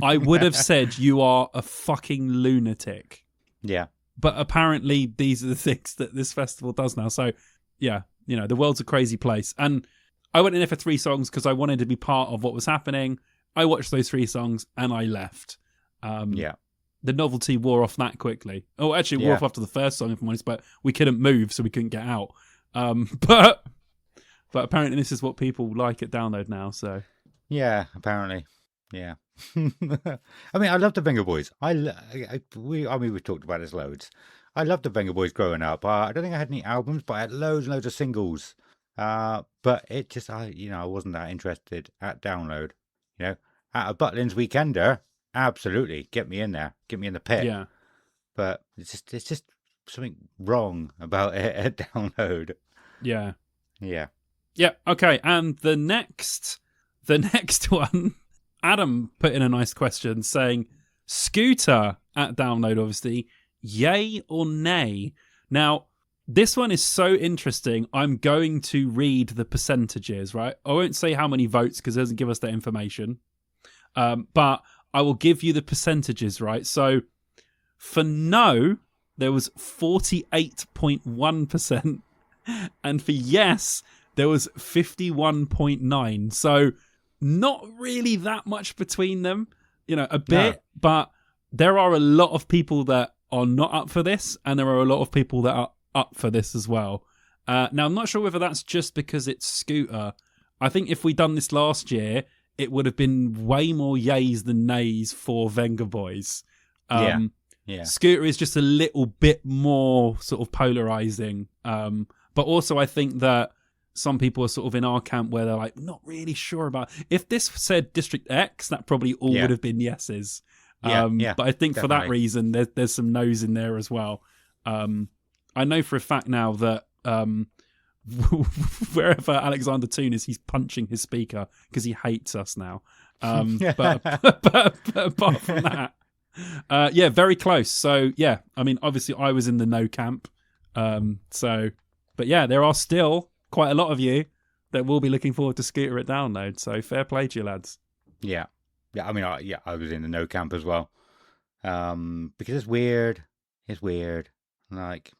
C: I would have said you are a fucking lunatic.
B: Yeah.
C: But apparently these are the things that this festival does now. So, yeah, the world's a crazy place. And I went in there for 3 songs because I wanted to be part of what was happening. I watched those 3 songs and I left.
B: Yeah.
C: The novelty wore off that quickly. Oh, actually, it wore off after the first song, if I'm honest, but we couldn't move, so we couldn't get out. But apparently this is what people like at Download now, so...
B: Yeah, apparently. Yeah. I mean, I love the Venga Boys. We've talked about this loads. I loved the Venga Boys growing up. I don't think I had any albums, but I had loads and loads of singles. But it just, I wasn't that interested at Download. At a Butlins Weekender, absolutely, get me in there, get me in the pit.
C: Yeah.
B: But it's just something wrong about it at Download.
C: Yeah.
B: Yeah.
C: Yeah. Okay. And the next one, Adam put in a nice question saying, Scooter at Download, obviously, yay or nay? Now, this one is so interesting. I'm going to read the percentages, right? I won't say how many votes because it doesn't give us that information. But I will give you the percentages, right? So for no, there was 48.1%. And for yes, there was 51.9%. So not really that much between them, a bit, but there are a lot of people that are not up for this, and there are a lot of people that are up for this as well. Now, I'm not sure whether that's just because it's Scooter. I think if we'd done this last year, it would have been way more yays than nays for Venga Boys.
B: Yeah.
C: Scooter is just a little bit more sort of polarizing. But also I think that some people are sort of in our camp where they're like, not really sure about... If this said District X, that probably all would have been yeses. But I think definitely. For that reason, there's some no's in there as well. I know for a fact now that wherever Alexander Toon is, he's punching his speaker because he hates us now. But apart from that, very close. So, yeah, I mean, obviously I was in the no camp. But yeah, there are still quite a lot of you that will be looking forward to Scooter at Download. So fair play to you, lads.
B: Yeah. Yeah, I mean, I was in the no camp as well. Because it's weird. Like,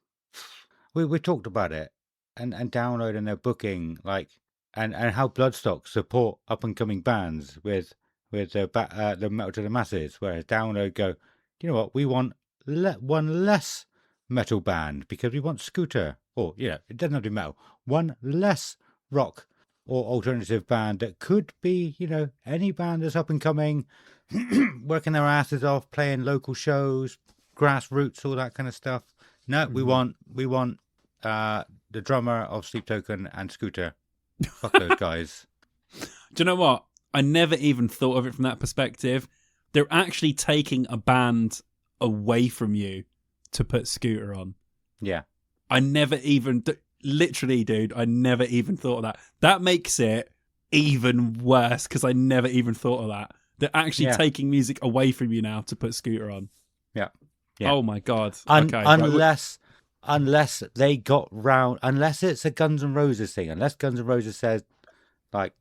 B: we talked about it. And Download and their booking, like, and how Bloodstock support up and coming bands with the Metal to the Masses, whereas Download go, you know what, we want one less metal band because we want Scooter, or it doesn't have to be metal, one less rock or alternative band that could be any band that's up and coming, working their asses off, playing local shows, grassroots, all that kind of stuff. No, we want the drummer of Sleep Token and Scooter. Fuck those guys.
C: Do you know what? I never even thought of it from that perspective. They're actually taking a band away from you to put Scooter on.
B: Yeah.
C: I never even... Literally, dude, I never even thought of that. That makes it even worse because I never even thought of that. They're actually taking music away from you now to put Scooter on.
B: Yeah.
C: Oh, my God.
B: Okay. Unless they got round, unless it's a Guns N' Roses thing, unless Guns N' Roses says, like,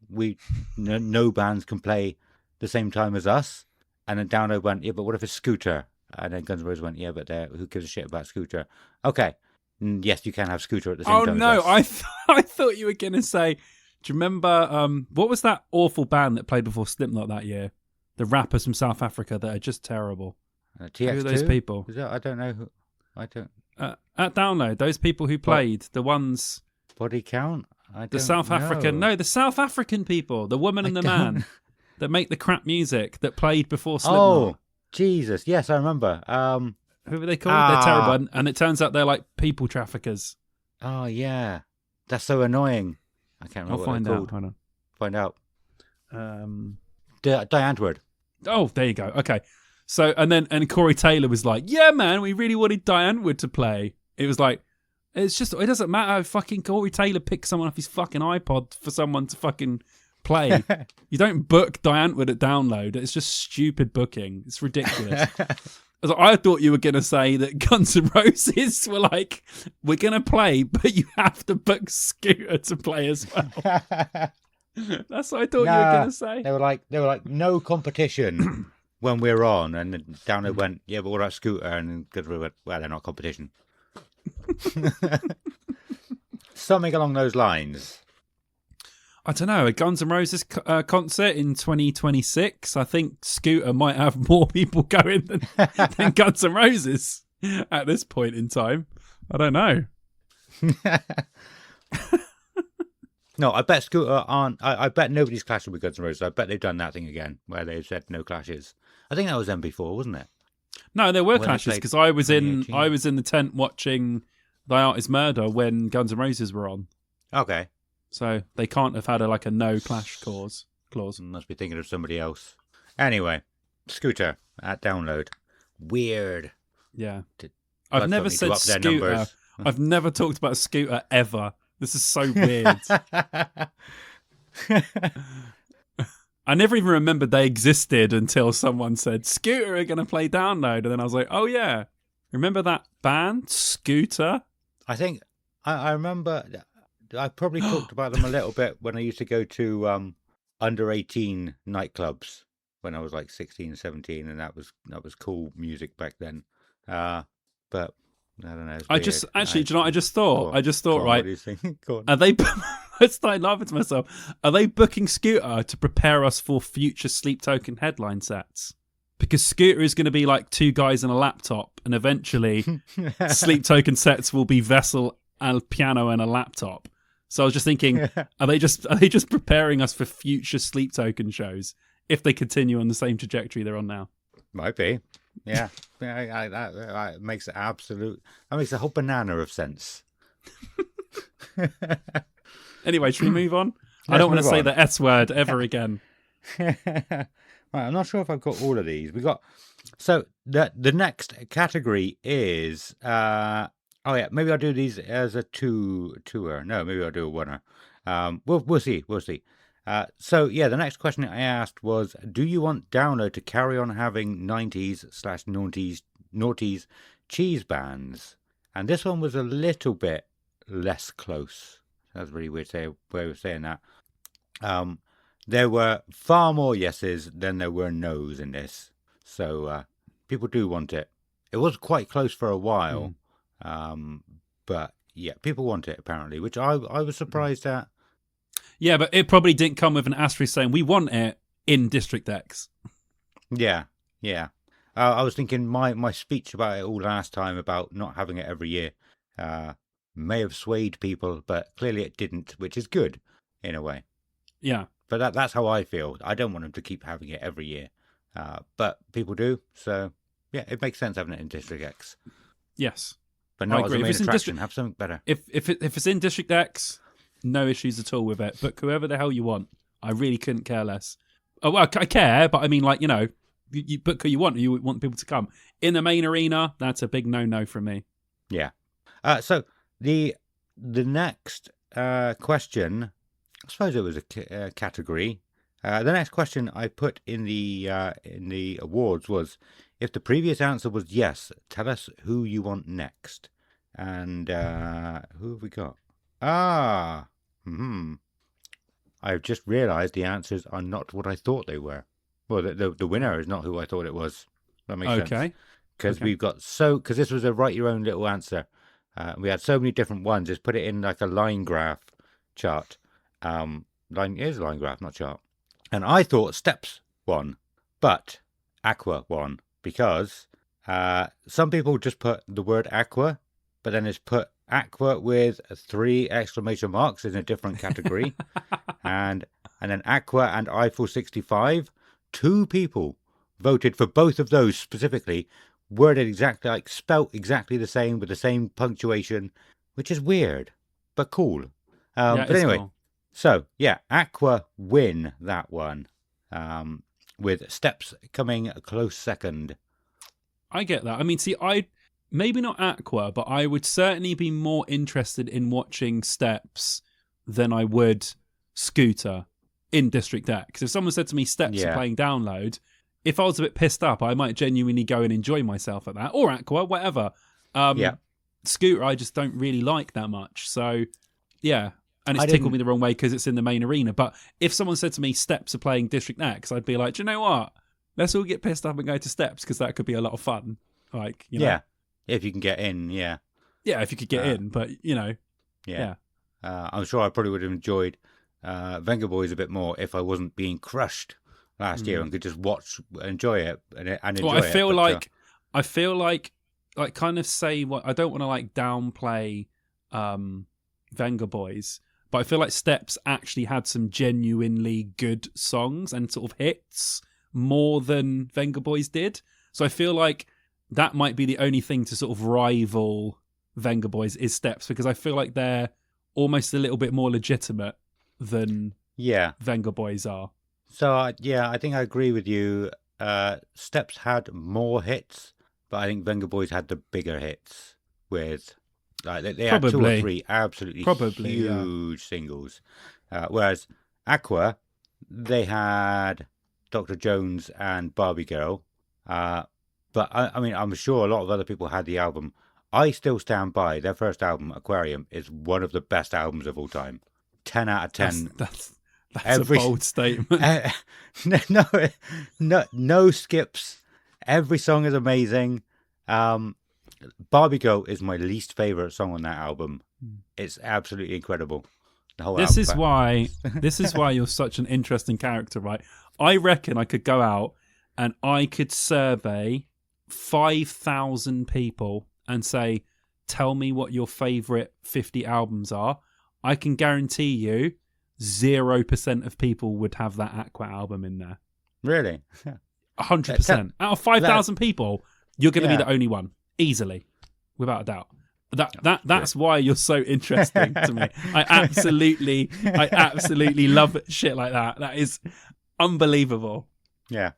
B: no bands can play the same time as us, and then Download went, yeah, but what if it's Scooter? And then Guns N' Roses went, yeah, but who gives a shit about Scooter? Okay, yes, you can have Scooter at the same time.
C: Oh no, I thought you were gonna say, do you remember what was that awful band that played before Slipknot that year? The rappers from South Africa that are just terrible.
B: TX2?
C: Who are those people?
B: I don't know who. I don't.
C: At Download, those people who played, the ones...
B: Body Count?
C: The South African... No, the South African people. The woman and the man. that make the crap music that played before Slipknot.
B: Oh, Jesus. Yes, I remember.
C: Who were they called? They're terrible. And it turns out they're like people traffickers.
B: Oh, yeah. That's so annoying. I can't remember what they're called.
C: Hold on.
B: Find out.
C: Die
B: Antwoord.
C: Oh, there you go. Okay. So, and Corey Taylor was like, yeah, man, we really wanted Die Antwoord to play. It was like, it doesn't matter if fucking Corey Taylor picks someone off his fucking iPod for someone to fucking play. You don't book Die Antwoord at Download. It's just stupid booking. It's ridiculous. I thought you were going to say that Guns N' Roses were like, we're going to play, but you have to book Scooter to play as well. That's what I thought you were going to say.
B: They were like, no competition when we're on. And then Download went, yeah, but what about Scooter? And we went, well, they're not competition. Something along those lines.
C: I don't know, a Guns N' Roses concert in 2026. I think Scooter might have more people going than Guns N' Roses at this point in time. I don't know.
B: No, I bet Scooter aren't. I bet nobody's clashing with Guns N' Roses. I bet they've done that thing again where they've said no clashes. I think that was them before, wasn't it?
C: No, there were clashes because I was in the tent watching Thy Art Is Murder when Guns N' Roses were on.
B: Okay.
C: So they can't have had a no clash clause.
B: Must be thinking of somebody else. Anyway, Scooter at Download. Weird.
C: Yeah. I've never said Scooter. I've never talked about Scooter ever. This is so weird. I never even remembered they existed until someone said, Scooter are going to play Download. And then I was like, oh yeah. Remember that band, Scooter?
B: I think I remember... I probably talked about them a little bit when I used to go to under 18 nightclubs when I was like 16, 17, and that was cool music back then. But I don't know.
C: I just actually, do you know what I just thought? Right?
B: What do you think? Go on.
C: Are they? I started laughing to myself. Are they booking Scooter to prepare us for future Sleep Token headline sets? Because Scooter is going to be like two guys and a laptop, and eventually Sleep Token sets will be Vessel, a piano, and a laptop. So I was just thinking, are they just preparing us for future Sleep Token shows if they continue on the same trajectory they're on now?
B: Might be, yeah. That makes a whole banana of sense.
C: Anyway, should we move on? I don't want to say the S word ever again.
B: Right, I'm not sure if I've got all of these. So the next category is. Oh yeah, maybe I'll do these as a two-er. No, maybe I'll do a oneer. We'll see. So yeah, the next question I asked was, do you want Download to carry on having 90s/noughties cheese bands? And this one was a little bit less close. That's a really weird way of saying that. There were far more yeses than there were nos in this. So people do want it. It was quite close for a while. But yeah, people want it apparently, which I was surprised at.
C: Yeah, but it probably didn't come with an asterisk saying we want it in District X.
B: Yeah. I was thinking my speech about it all last time about not having it every year may have swayed people, but clearly it didn't, which is good in a way.
C: Yeah,
B: but that's how I feel. I don't want them to keep having it every year, but people do. So yeah, it makes sense having it in District X.
C: Yes.
B: But not as a main attraction. Have something better.
C: If it's in District X, no issues at all with it. But whoever the hell you want, I really couldn't care less. Oh, well, I care, but I mean, like, you book who you want. You want people to come in the main arena. That's a big no from me.
B: Yeah. So the next question, I suppose it was a category. The next question I put in the awards was, if the previous answer was yes, tell us who you want next. And who have we got? I've just realised the answers are not what I thought they were. Well, the winner is not who I thought it was. That makes sense. Okay. Because we've got because this was a write your own little answer. We had so many different ones. Just put it in like a line graph chart. Line is line graph, not chart. And I thought Steps won, but Aqua won. Because some people just put the word aqua, but then it's put aqua with 3 exclamation marks in a different category. And And then Aqua and Eiffel 65, 2 people voted for both of those specifically, worded exactly, like spelt exactly the same with the same punctuation, which is weird, but cool. But anyway,
C: cool.
B: So yeah, Aqua win that one, with Steps coming a close second.
C: I get that. I mean, see, maybe not Aqua, but I would certainly be more interested in watching Steps than I would Scooter in District X. If someone said to me Steps are playing Download, if I was a bit pissed up, I might genuinely go and enjoy myself at that. Or Aqua, whatever. Scooter, I just don't really like that much. So, yeah. And it's tickled me the wrong way because it's in the main arena. But if someone said to me Steps are playing District X, I'd be like, do you know what? Let's all get pissed up and go to Steps because that could be a lot of fun. Like, you know.
B: Yeah. If you can get in, yeah.
C: Yeah, if you could get in. But, you know.
B: Yeah. I'm sure I probably would have enjoyed Venga Boys a bit more if I wasn't being crushed last year and could just enjoy it and enjoy
C: well,
B: it.
C: I feel like kind of say what I don't want to like downplay Venga Boys, but I feel like Steps actually had some genuinely good songs and sort of hits more than Venga Boys did. So I feel like that might be the only thing to sort of rival Venga Boys is Steps, because I feel like they're almost a little bit more legitimate than Venga Boys are.
B: So, I think I agree with you. Steps had more hits, but I think Venga Boys had the bigger hits with... Like they had 2 or 3 absolutely huge singles. Whereas Aqua, they had Dr. Jones and Barbie Girl. But I mean, I'm sure a lot of other people had the album. I still stand by their first album, Aquarium, is one of the best albums of all time. 10 out of 10.
C: That's a bold statement.
B: No skips. Every song is amazing. Barbie Girl is my least favorite song on that album. It's absolutely incredible. The whole
C: this is why you're such an interesting character, right? I reckon I could go out and I could survey 5,000 people and say, tell me what your favorite 50 albums are. I can guarantee you 0% of people would have that Aqua album in there.
B: Really?
C: 100%. Out of 5,000 people, you're going to be the only one. Easily, without a doubt. That's why you're so interesting to me. I absolutely love shit like that. That is unbelievable.
B: Yeah.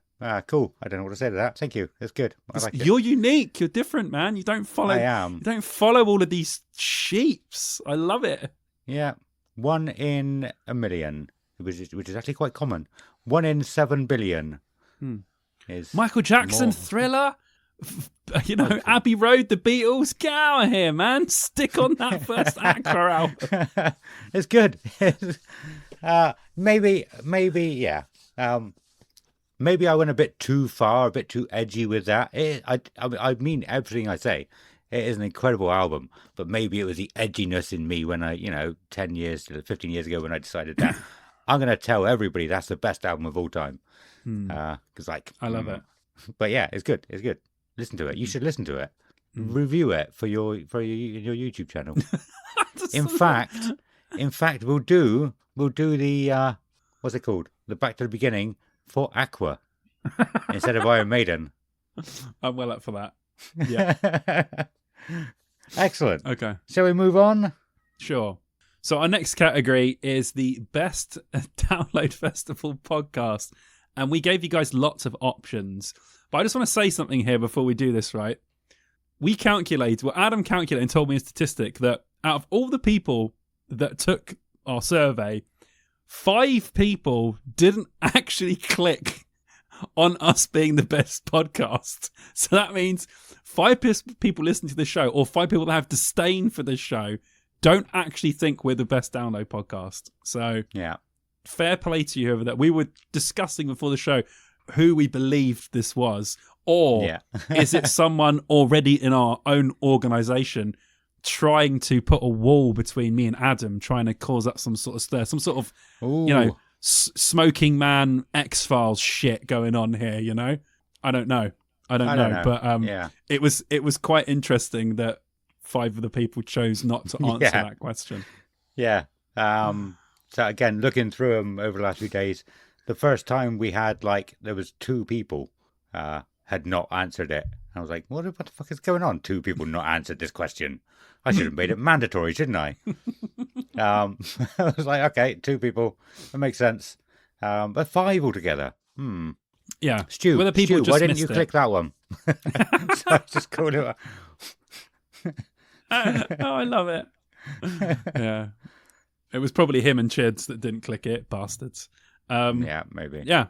B: Cool. I don't know what to say to that. Thank you. It's good. I like it.
C: You're unique. You're different, man. You don't follow.
B: I am.
C: You don't follow all of these sheeps. I love it.
B: Yeah. 1 in a million, which is actually quite common. 1 in 7 billion is
C: Michael Jackson,
B: more.
C: Thriller. You know, Abbey Road, the Beatles. Get out of here, man. Stick on that first Aqua album.
B: It's good. Maybe, yeah. Maybe I went a bit too far, a bit too edgy with that. I mean everything I say. It is an incredible album, but maybe it was the edginess in me when I, 15 years ago when I decided that I'm going to tell everybody that's the best album of all time. Because I
C: love it.
B: But yeah, it's good. It's good. Listen to it. You should listen to it. Review it for your YouTube channel. In fact, we'll do the what's it called? The Back to the Beginning for Aqua instead of Iron Maiden.
C: I'm well up for that. Yeah.
B: Excellent.
C: Okay.
B: Shall we move on?
C: Sure. So our next category is the Best Download Festival podcast. And we gave you guys lots of options. But I just want to say something here before we do this, right? Adam calculated and told me a statistic that out of all the people that took our survey, 5 people didn't actually click on us being the best podcast. So that means 5 people listening to the show, or 5 people that have disdain for the show, don't actually think we're the best download podcast. So
B: yeah,
C: fair play to you over that. We were discussing before the show who we believed this was, or is it someone already in our own organization trying to put a wall between me and Adam, trying to cause up some sort of stir, some sort of smoking man X-Files shit going on here, I don't know. But it was quite interesting that 5 of the people chose not to answer that question.
B: Yeah. So again, looking through them over the last few days, the first time we had there was 2 people had not answered it. I was like, what the fuck is going on? 2 people not answered this question. I should have made it mandatory, shouldn't I? I was like, okay, 2 people, that makes sense. But 5 altogether.
C: Yeah.
B: Stu,
C: Whether people just
B: why didn't
C: missed
B: you
C: it.
B: click that one? So I just called it.
C: Oh, I love it. Yeah. It was probably him and Chids that didn't click it, bastards.
B: Yeah, maybe.
C: Yeah.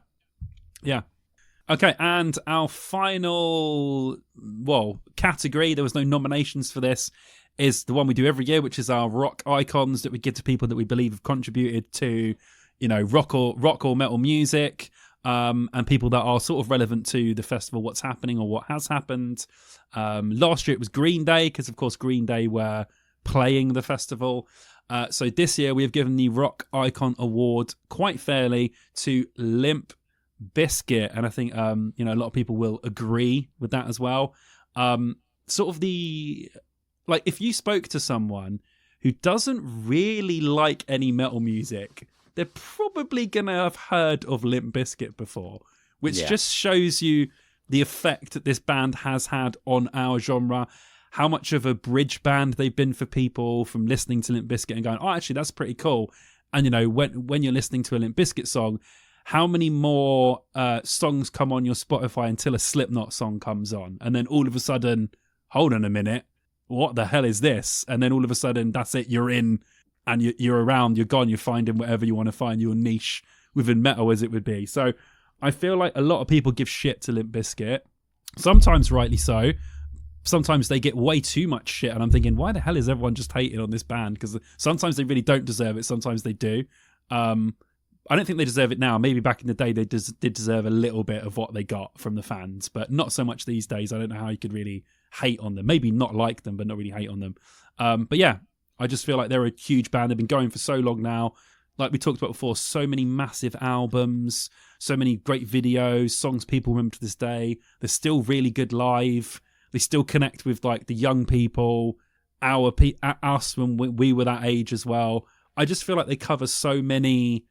C: Okay, and our final, category, there was no nominations for this, is the one we do every year, which is our rock icons that we give to people that we believe have contributed to, rock or metal music, and people that are sort of relevant to the festival, what's happening or what has happened. Last year it was Green Day, because of course Green Day were playing the festival. So this year we have given the Rock Icon Award quite fairly to Limp Bizkit, and I think a lot of people will agree with that as well. Sort of if you spoke to someone who doesn't really like any metal music, they're probably gonna have heard of Limp Bizkit before, which just shows you the effect that this band has had on our genre, how much of a bridge band they've been for people from listening to Limp Bizkit and going, oh, actually that's pretty cool. And when you're listening to a Limp Bizkit song, how many more songs come on your Spotify until a Slipknot song comes on? And then all of a sudden, hold on a minute, what the hell is this? And then all of a sudden, that's it, you're in, and you're around, you're gone, you're finding whatever you want to find, your niche within metal, as it would be. So I feel like a lot of people give shit to Limp Bizkit, sometimes rightly so. Sometimes they get way too much shit, and I'm thinking, why the hell is everyone just hating on this band? Because sometimes they really don't deserve it, sometimes they do. I don't think they deserve it now. Maybe back in the day they did deserve a little bit of what they got from the fans, but not so much these days. I don't know how you could really hate on them. Maybe not like them, but not really hate on them. But yeah, I just feel like they're a huge band. They've been going for so long now. Like we talked about before, so many massive albums, so many great videos, songs people remember to this day. They're still really good live. They still connect with the young people, us when we were that age as well. I just feel like they cover so many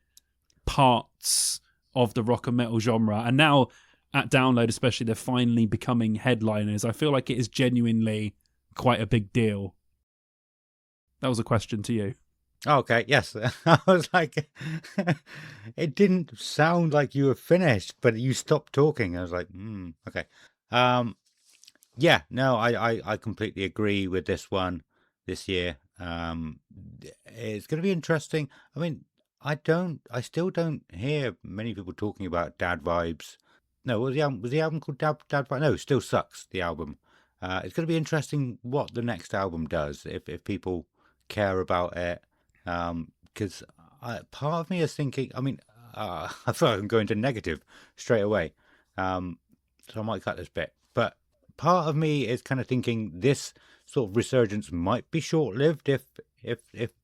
C: parts of the rock and metal genre, and now at Download especially, they're finally becoming headliners. I feel like it is genuinely quite a big deal. That was a question to you.
B: Okay, yes. I was like, it didn't sound like you were finished, but you stopped talking. I was like, okay. Yeah, no, I completely agree with this one this year. It's going to be interesting. I mean, I still don't hear many people talking about Dad Vibes. No, was the album called Dad Vibes? No, Still Sucks, the album. It's going to be interesting what the next album does, if people care about it. Because part of me is thinking, I mean, I feel like I'm going to negative straight away. So I might cut this bit. But part of me is kind of thinking this sort of resurgence might be short-lived if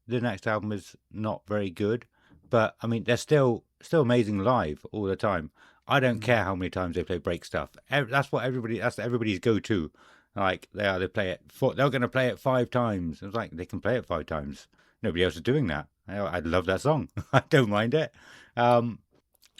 B: the next album is not very good. But I mean, they're still amazing live all the time. I don't care how many times they play break stuff. That's everybody's go-to. Like they play it. They're going to play it 5 times. It's like they can play it 5 times. Nobody else is doing that. I love that song. I don't mind it. So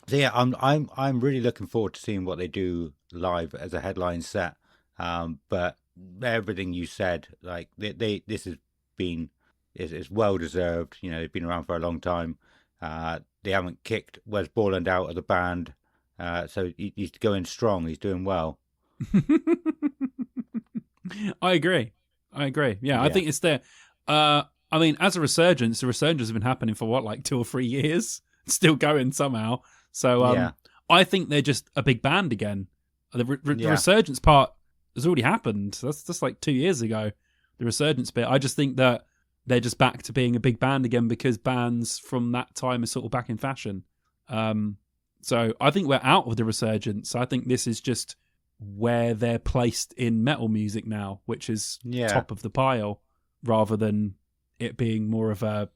B: yeah, I'm really looking forward to seeing what they do live as a headline set. But everything you said, like this has been is well deserved. They've been around for a long time. They haven't kicked Wes Borland out of the band, so he's going strong. He's doing well.
C: I agree. Yeah, I think it's there. I mean, as a resurgence, the resurgence has been happening for 2 or 3 years, still going somehow. So
B: Yeah.
C: I think they're just a big band again. The resurgence part has already happened. That's just 2 years ago. The resurgence bit. I just think that they're just back to being a big band again because bands from that time are sort of back in fashion. So I think we're out of the resurgence. I think this is just where they're placed in metal music now, which is top of the pile, rather than it being more of a,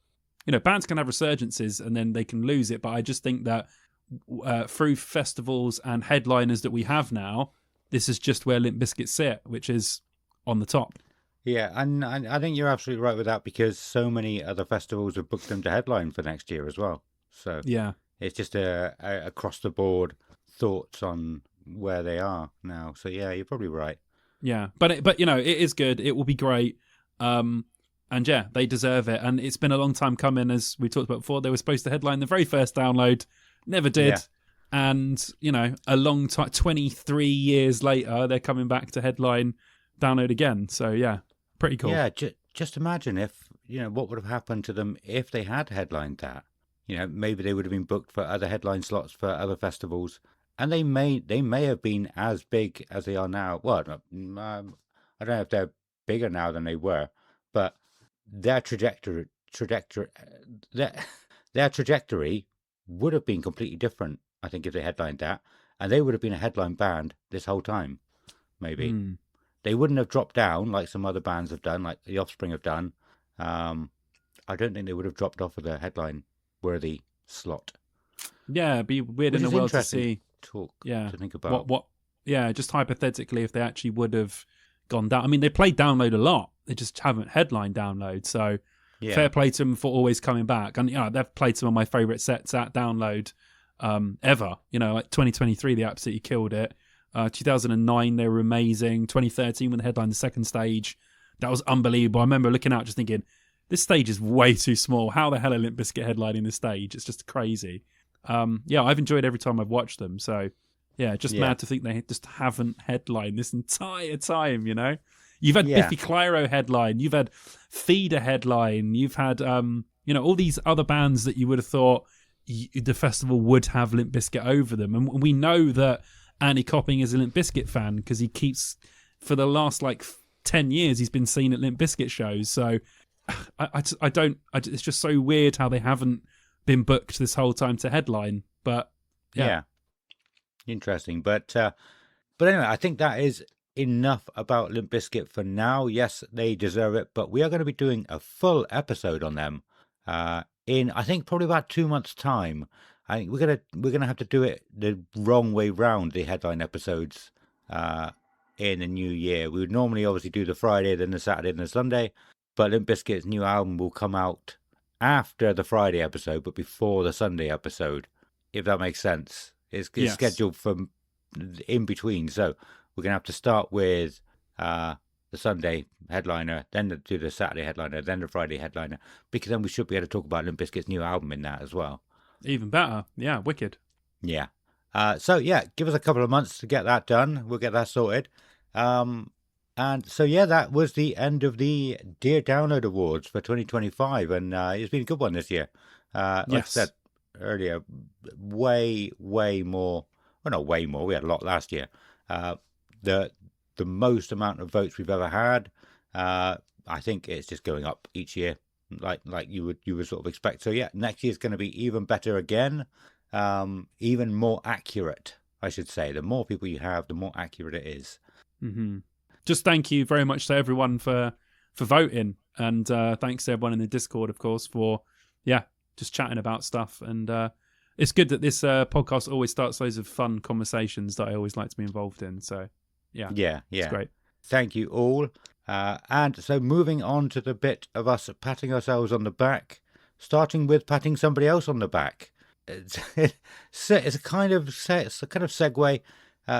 C: bands can have resurgences and then they can lose it. But I just think that through festivals and headliners that we have now, this is just where Limp Bizkit sit, which is on the top.
B: Yeah, and I think you're absolutely right with that because so many other festivals have booked them to headline for next year as well. So
C: Yeah.
B: it's just a across the board thoughts on where they are now. So yeah, you're probably right.
C: Yeah, but you know, it is good. It will be great. And yeah, they deserve it. And it's been a long time coming, as we talked about before. They were supposed to headline the very first download, never did.
B: Yeah.
C: And you know, a long time, 23 years later, they're coming back to headline download again. So yeah, pretty cool.
B: Yeah, just imagine if, what would have happened to them if they had headlined that. Maybe they would have been booked for other headline slots for other festivals, and they may have been as big as they are now. Well, I don't know if they're bigger now than they were, but their trajectory their, their trajectory would have been completely different, I think, if they headlined that, and they would have been a headline band this whole time, maybe. They wouldn't have dropped down like some other bands have done, like the Offspring have done. I don't think they would have dropped off of the headline worthy slot.
C: Yeah, it'd be weird
B: Which
C: in
B: is
C: the world to
B: interesting
C: see.
B: to think about.
C: What? Yeah, just hypothetically, if they actually would have gone down. I mean, they played download a lot. They just haven't headlined download. So fair play to them for always coming back. And they've played some of my favourite sets at download ever. Like 2023, they absolutely killed it. 2009, they were amazing. 2013, when they headlined the second stage, that was unbelievable. I remember looking out, just thinking, this stage is way too small. How the hell are Limp Bizkit headlining this stage? It's just crazy. I've enjoyed every time I've watched them. So, just mad to think they just haven't headlined this entire time, You've had Biffy Clyro headline. You've had Feeder headline. You've had, all these other bands that you would have thought the festival would have Limp Bizkit over them. And we know that Andy Copping is a Limp Bizkit fan because he keeps, for the last 10 years, he's been seen at Limp Bizkit shows. So it's just so weird how they haven't been booked this whole time to headline. But yeah.
B: Interesting. But anyway, I think that is enough about Limp Bizkit for now. Yes, they deserve it, but we are going to be doing a full episode on them in, I think, probably about 2 months' time. I think we're gonna have to do it the wrong way round, the headline episodes in the new year. We would normally obviously do the Friday, then the Saturday, then the Sunday, but Limp Bizkit's new album will come out after the Friday episode, but before the Sunday episode, if that makes sense. It's scheduled for in between, so we're gonna have to start with the Sunday headliner, then do the Saturday headliner, then the Friday headliner, because then we should be able to talk about Limp Bizkit's new album in that as well.
C: Even better. Yeah, wicked.
B: Yeah. Give us a couple of months to get that done. We'll get that sorted. That was the end of the Dear Download Awards for 2025, and it's been a good one this year. Like I said earlier, way more. Well, not way more. We had a lot last year. The most amount of votes we've ever had. I think it's just going up each year, like you would sort of expect. So yeah, next year's going to be even better again, even more accurate, I should say. The more people you have, the more accurate it is.
C: Mm-hmm. Just thank you very much to everyone for voting, and thanks to everyone in the Discord, of course, for just chatting about stuff. And it's good that this podcast always starts loads of fun conversations that I always like to be involved in. So it's great.
B: Thank you all. And so moving on to the bit of us patting ourselves on the back, starting with patting somebody else on the back. It's a kind of segue,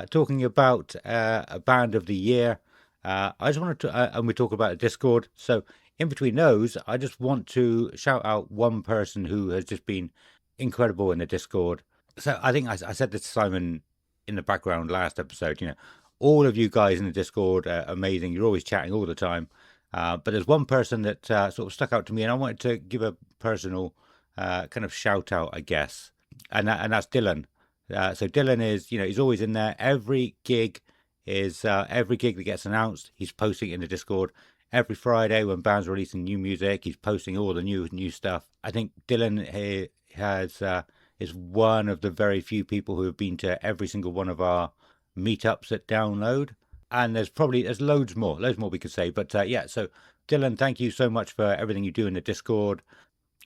B: talking about a band of the year. I just wanted to, and we talk about a Discord. So in between those, I just want to shout out one person who has just been incredible in the Discord. So I think I said this to Simon in the background last episode. All of you guys in the Discord are amazing. You're always chatting all the time. But there's one person that sort of stuck out to me, and I wanted to give a personal kind of shout out, I guess. And that's Dylan. So Dylan is, he's always in there. Every gig that gets announced, he's posting it in the Discord. Every Friday when bands are releasing new music, he's posting all the new stuff. I think Dylan is one of the very few people who have been to every single one of our meetups at Download, and there's loads more we could say, but so Dylan, thank you so much for everything you do in the Discord,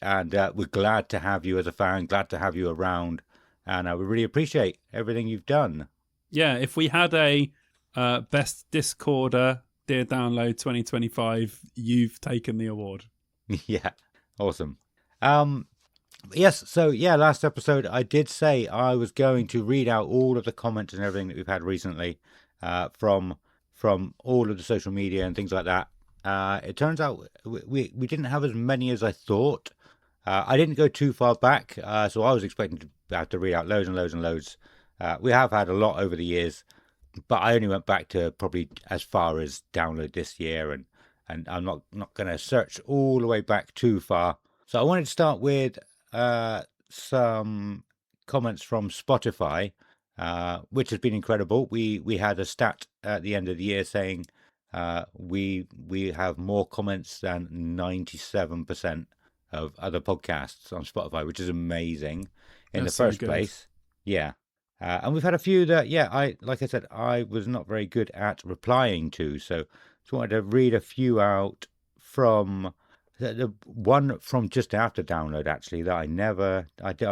B: and we're glad to have you as a fan, glad to have you around, and we really appreciate everything you've done.
C: If we had a best Discorder Dear Download 2025, you've taken the award.
B: Yeah, awesome. Yes, so yeah, last episode I did say I was going to read out all of the comments and everything that we've had recently from all of the social media and things like that. It turns out we didn't have as many as I thought. I didn't go too far back, so I was expecting to have to read out loads and loads and loads. We have had a lot over the years, but I only went back to probably as far as download this year, and I'm not going to search all the way back too far. So I wanted to start with some comments from Spotify, which has been incredible. We had a stat at the end of the year saying we have more comments than 97% of other podcasts on Spotify, which is amazing in the first place. Yeah. And we've had a few that, like I said, I was not very good at replying to. So just wanted to read a few out from the one from just after download, actually, that I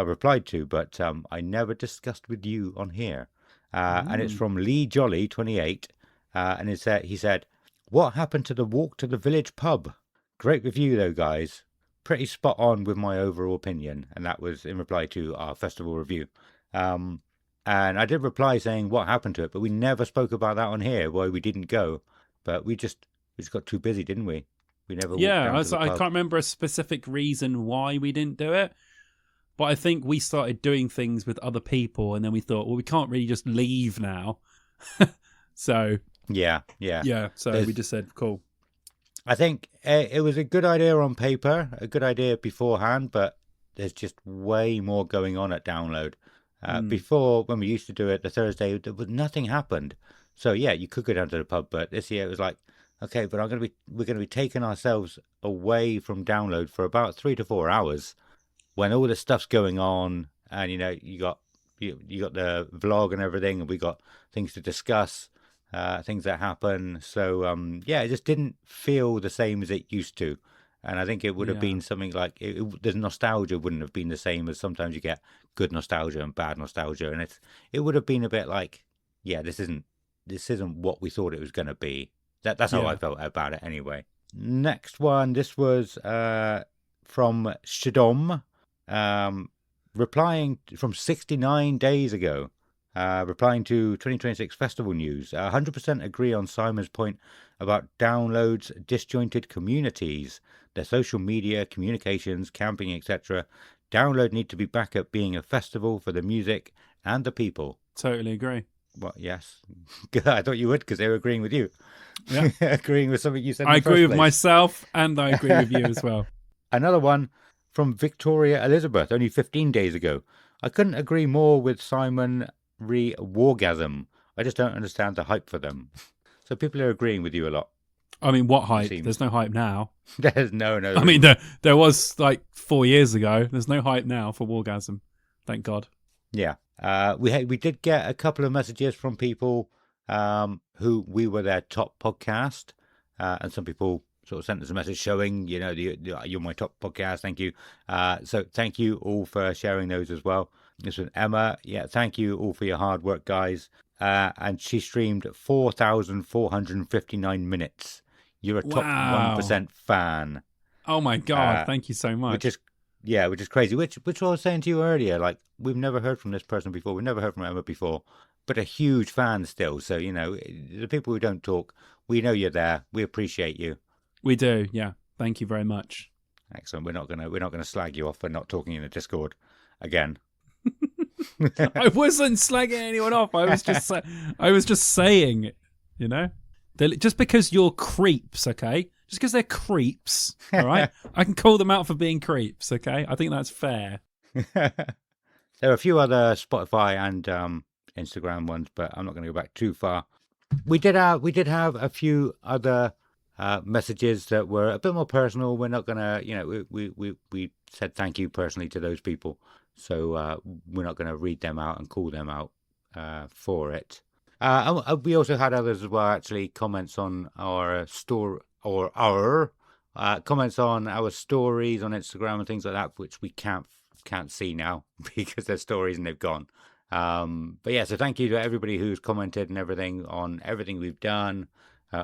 B: replied to, but I never discussed with you on here. And it's from Lee Jolly 28. And he said, "What happened to the walk to the village pub? Great review, though, guys. Pretty spot on with my overall opinion." And that was in reply to our festival review. And I did reply saying what happened to it, but we never spoke about that on here, why we didn't go. But we just got too busy, didn't we? We never walked down to the pub.
C: I can't remember a specific reason why we didn't do it. But I think we started doing things with other people, and then we thought, well, we can't really just leave now. So
B: yeah.
C: So we just said, cool.
B: I think it was a good idea on paper, a good idea beforehand, but there's just way more going on at download. Before, when we used to do it the Thursday, nothing happened. So yeah, you could go down to the pub, but this year it was like, okay, but we're going to be taking ourselves away from download for about 3 to 4 hours when all this stuff's going on, and you got the vlog and everything, and we got things to discuss, things that happen. So it just didn't feel the same as it used to. And I think it would have been something like the nostalgia wouldn't have been the same as sometimes you get good nostalgia and bad nostalgia, and it would have been a bit like, this isn't what we thought it was going to be. That's how I felt about it anyway. Next one, this was from Shadom, replying from 69 days ago, replying to 2026 festival news. 100% agree on Simon's point about downloads, disjointed communities, their social media, communications, camping, etc. Download need to be back at being a festival for the music and the people.
C: Totally agree.
B: Well, yes. I thought you would, because they were agreeing with you.
C: Yeah.
B: Agreeing with something you said.
C: I agree with myself, and I agree with you as well.
B: Another one from Victoria Elizabeth, only 15 days ago. I couldn't agree more with Simon re Wargasm. I just don't understand the hype for them. So people are agreeing with you a lot.
C: I mean, what hype? There's no hype now.
B: There's no.
C: I mean, there was like 4 years ago. There's no hype now for Wargasm. Thank God.
B: Yeah. We did get a couple of messages from people who we were their top podcast, and some people sort of sent us a message showing, you're my top podcast. Thank you. So thank you all for sharing those as well. This was Emma. Yeah, thank you all for your hard work, guys. And she streamed 4,459 minutes. You're a top 1% fan.
C: Oh my God! Thank you so much.
B: Which is crazy. Which I was saying to you earlier, like, we've never heard from this person before. We've never heard from Emma before, but a huge fan still. So the people who don't talk, we know you're there. We appreciate you.
C: We do. Yeah. Thank you very much.
B: Excellent. We're not gonna slag you off for not talking in the Discord again.
C: I wasn't slagging anyone off. I was just saying, just because you're creeps, okay? Just because they're creeps, all right? I can call them out for being creeps, okay? I think that's fair.
B: There are a few other Spotify and Instagram ones, but I'm not going to go back too far. We did have a few other messages that were a bit more personal. We're not going to, we said thank you personally to those people. So we're not going to read them out and call them out for it. We also had others as well, actually, comments on our store or our comments on our stories on Instagram and things like that, which we can't see now because they're stories and they've gone. But yeah, so thank you to everybody who's commented and everything on everything we've done.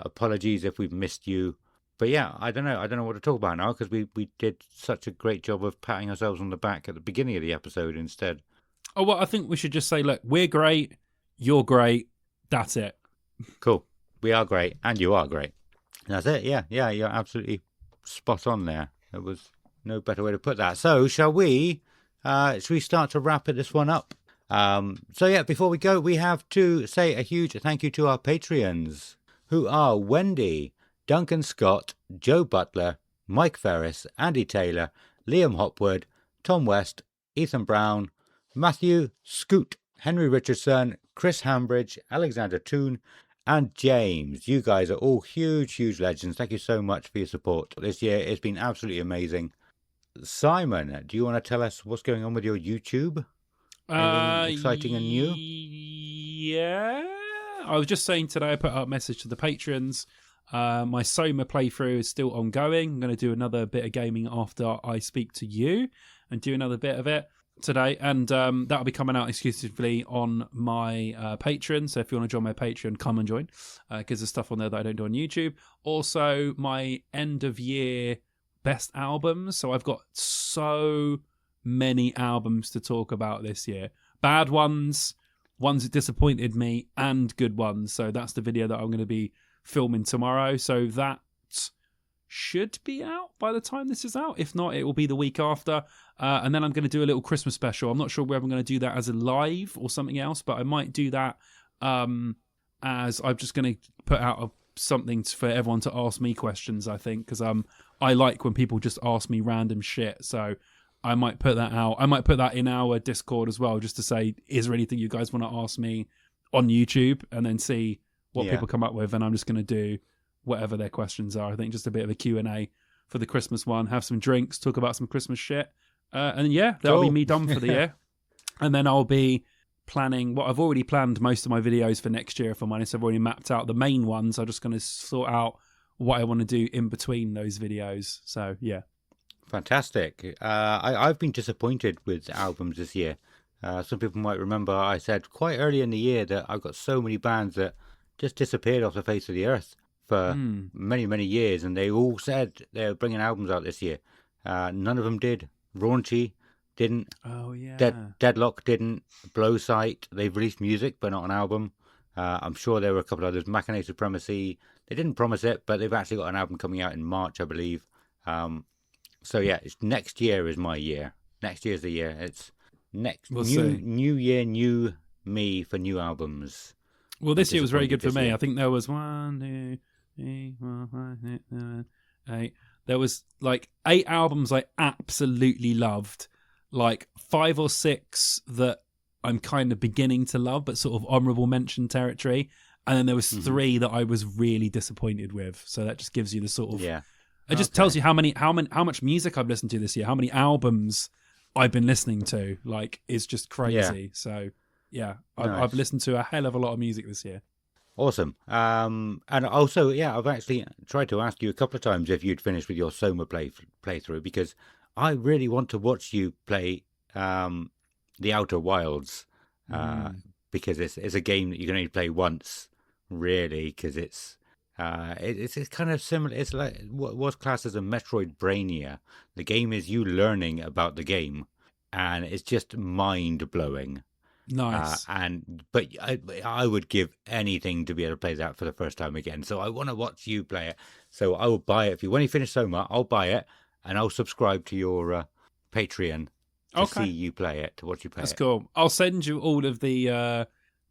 B: Apologies if we've missed you. But yeah, I don't know what to talk about now, because we did such a great job of patting ourselves on the back at the beginning of the episode instead.
C: Oh, well, I think we should just say, look, we're great, you're great, that's it.
B: Cool. We are great, and you are great. That's it. Yeah, you're absolutely spot on there. There was no better way to put that. So shall we start to wrap this one up? So yeah, before we go, we have to say a huge thank you to our Patreons, who are Wendy, Duncan Scott, Joe Butler, Mike Ferris, Andy Taylor, Liam Hopwood, Tom West, Ethan Brown, Matthew, Scoot, Henry Richardson, Chris Hambridge, Alexander Toon, and James. You guys are all huge legends. Thank you so much for your support this year. It's been absolutely amazing. Simon, do you want to tell us what's going on with your YouTube? Anything exciting and new?
C: Yeah. I was just saying today, I put out a message to the patrons. My Soma playthrough is still ongoing. I'm going to do another bit of gaming after I speak to you and do another bit of it today. And that'll be coming out exclusively on my Patreon. So if you want to join my Patreon, come and join, because there's stuff on there that I don't do on YouTube. Also, my end of year best albums. So I've got so many albums to talk about this year. Bad ones that disappointed me, and good ones. So that's the video that I'm going to be filming tomorrow. So that should be out by the time this is out. If not, it will be the week after. And then I'm going to do a little Christmas special. I'm not sure whether I'm going to do that as a live or something else, but I might do that as I'm just going to put out something for everyone to ask me questions, I think, because I like when people just ask me random shit. So I might put that out. I might put that in our Discord as well, just to say, is there anything you guys want to ask me on YouTube, and then see what people come up with. And I'm just going to do whatever their questions are. I think just a bit of a Q&A for the Christmas one, have some drinks, talk about some Christmas shit. And yeah, that'll be me done for the year. And then I'll be planning I've already planned most of my videos for next year, if I'm honest. I've already mapped out the main ones. I'm just going to sort out what I want to do in between those videos. So yeah.
B: Fantastic. I've been disappointed with albums this year. Some people might remember I said quite early in the year that I've got so many bands that just disappeared off the face of the earth for many years, and they all said they were bringing albums out this year. None of them did. Raunchy didn't.
C: Oh yeah.
B: Deadlock didn't. Blowsight, they've released music but not an album. I'm sure there were a couple others. Machinae Supremacy, they didn't promise it, but they've actually got an album coming out in March, I believe. So yeah, next year is my year. Next year's the year. It's new year, new me for new albums.
C: Well, this year was very good for me. I think there was 1, 2, 3, 4, 5, 6, 7, 8. There was like 8 albums I absolutely loved, like 5 or 6 that I'm kind of beginning to love, but sort of honourable mention territory. And then there was 3 that I was really disappointed with. So that just gives you the sort of it just tells you how much music I've listened to this year, how many albums I've been listening to. Like, it's just crazy. So yeah, I've listened to a hell of a lot of music this year.
B: Awesome. And also, I've actually tried to ask you a couple of times if you'd finished with your Soma playthrough, because I really want to watch you play The Outer Wilds, because it's a game that you can only play once, really, because it's kind of similar. It's like what was classed as a Metroidvania. The game is you learning about the game, and it's just mind blowing.
C: Nice.
B: But I would give anything to be able to play that for the first time again. So I want to watch you play it. So I will buy it when you finish Soma. I'll buy it and I'll subscribe to your Patreon to see you play it, to watch you play it.
C: That's cool. I'll send you all of the I'll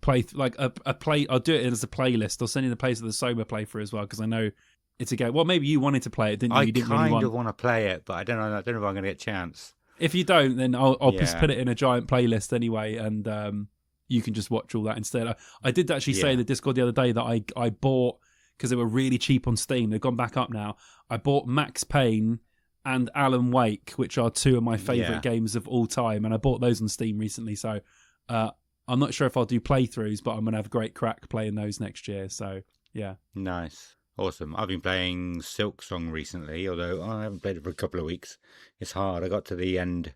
C: do it as a playlist. I'll send you the plays of the Soma playthrough as well, because I know it's a game. Well, maybe you wanted to play it, didn't you?
B: I
C: You didn't
B: kind
C: really
B: of want to play it, but I don't know if I'm going to get a chance.
C: If you don't, then I'll just put it in a giant playlist anyway, and you can just watch all that instead. I did actually say in the Discord the other day that I bought, because they were really cheap on Steam. They've gone back up now. I bought Max Payne and Alan Wake, which are 2 of my favourite games of all time, and I bought those on Steam recently. So I'm not sure if I'll do playthroughs, but I'm going to have a great crack playing those next year. So yeah.
B: Nice. Awesome. I've been playing Silk Song recently, although I haven't played it for a couple of weeks. It's hard. I got to the end,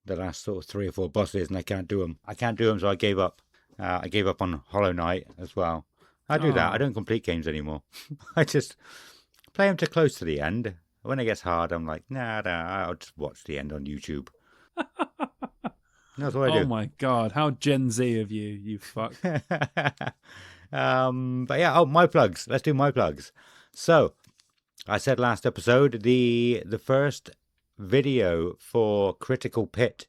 B: the last sort of 3 or 4 bosses, and I can't do them. So I gave up. I gave up on Hollow Knight as well. I do that.
C: Oh.
B: I don't complete games anymore. I just play them to close to the end. When it gets hard, I'm like, nah, I'll just watch the end on YouTube. That's what I do.
C: Oh my god, how Gen Z of you, you fuck.
B: But yeah, my plugs. Let's do my plugs. So, I said last episode, the first video for Critical Pit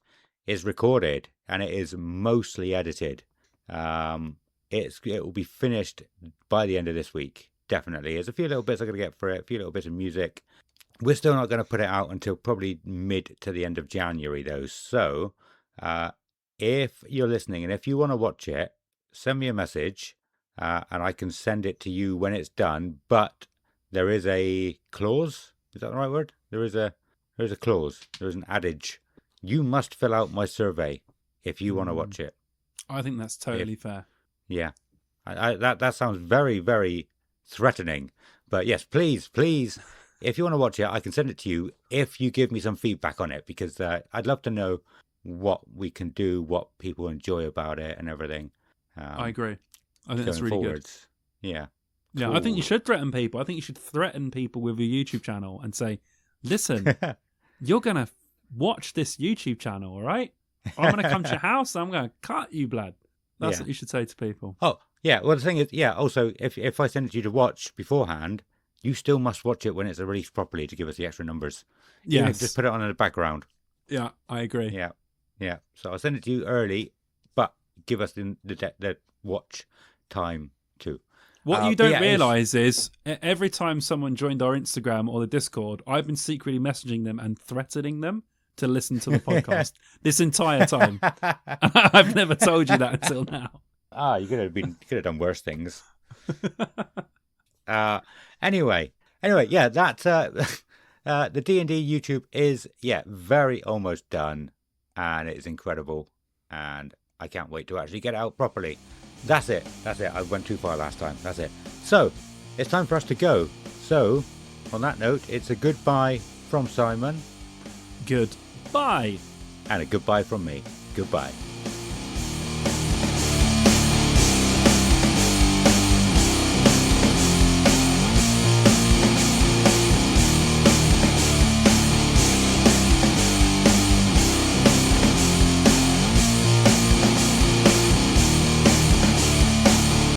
B: is recorded and it is mostly edited. It will be finished by the end of this week. Definitely. There's a few little bits I'm going to get for it, a few little bits of music. We're still not going to put it out until probably mid to the end of January, though. So, if you're listening and if you want to watch it, send me a message and I can send it to you when it's done. But there is a clause. Is that the right word? There is a clause. There is an adage. You must fill out my survey if you want to watch it.
C: I think that's totally fair.
B: Yeah. That sounds very, very threatening. But yes, please, if you want to watch it, I can send it to you if you give me some feedback on it, because I'd love to know what we can do, what people enjoy about it and everything.
C: I agree. I think that's really
B: forwards. Good. Yeah.
C: Yeah,
B: Cool.
C: I think you should threaten people. I think you should threaten people with your YouTube channel and say, listen, you're going to watch this YouTube channel, all right? I'm going to come to your house and I'm going to cut you, blood. That's what you should say to people.
B: Oh, yeah. Well, the thing is, also, if I send it to you to watch beforehand, you still must watch it when it's released properly to give us the extra numbers.
C: Yeah.
B: Just put it on in the background.
C: Yeah, I agree.
B: Yeah. So I'll send it to you early, but give us the watch time too.
C: What you don't realise is every time someone joined our Instagram or the Discord, I've been secretly messaging them and threatening them to listen to the podcast this entire time. I've never told you that until now.
B: You could have done worse things. Anyway, yeah, that the D&D YouTube is very almost done, and it is incredible, and I can't wait to actually get it out properly. That's it. I went too far last time. That's it. So it's time for us to go. So on that note, it's a goodbye from Simon.
C: Goodbye.
B: And a goodbye from me. Goodbye.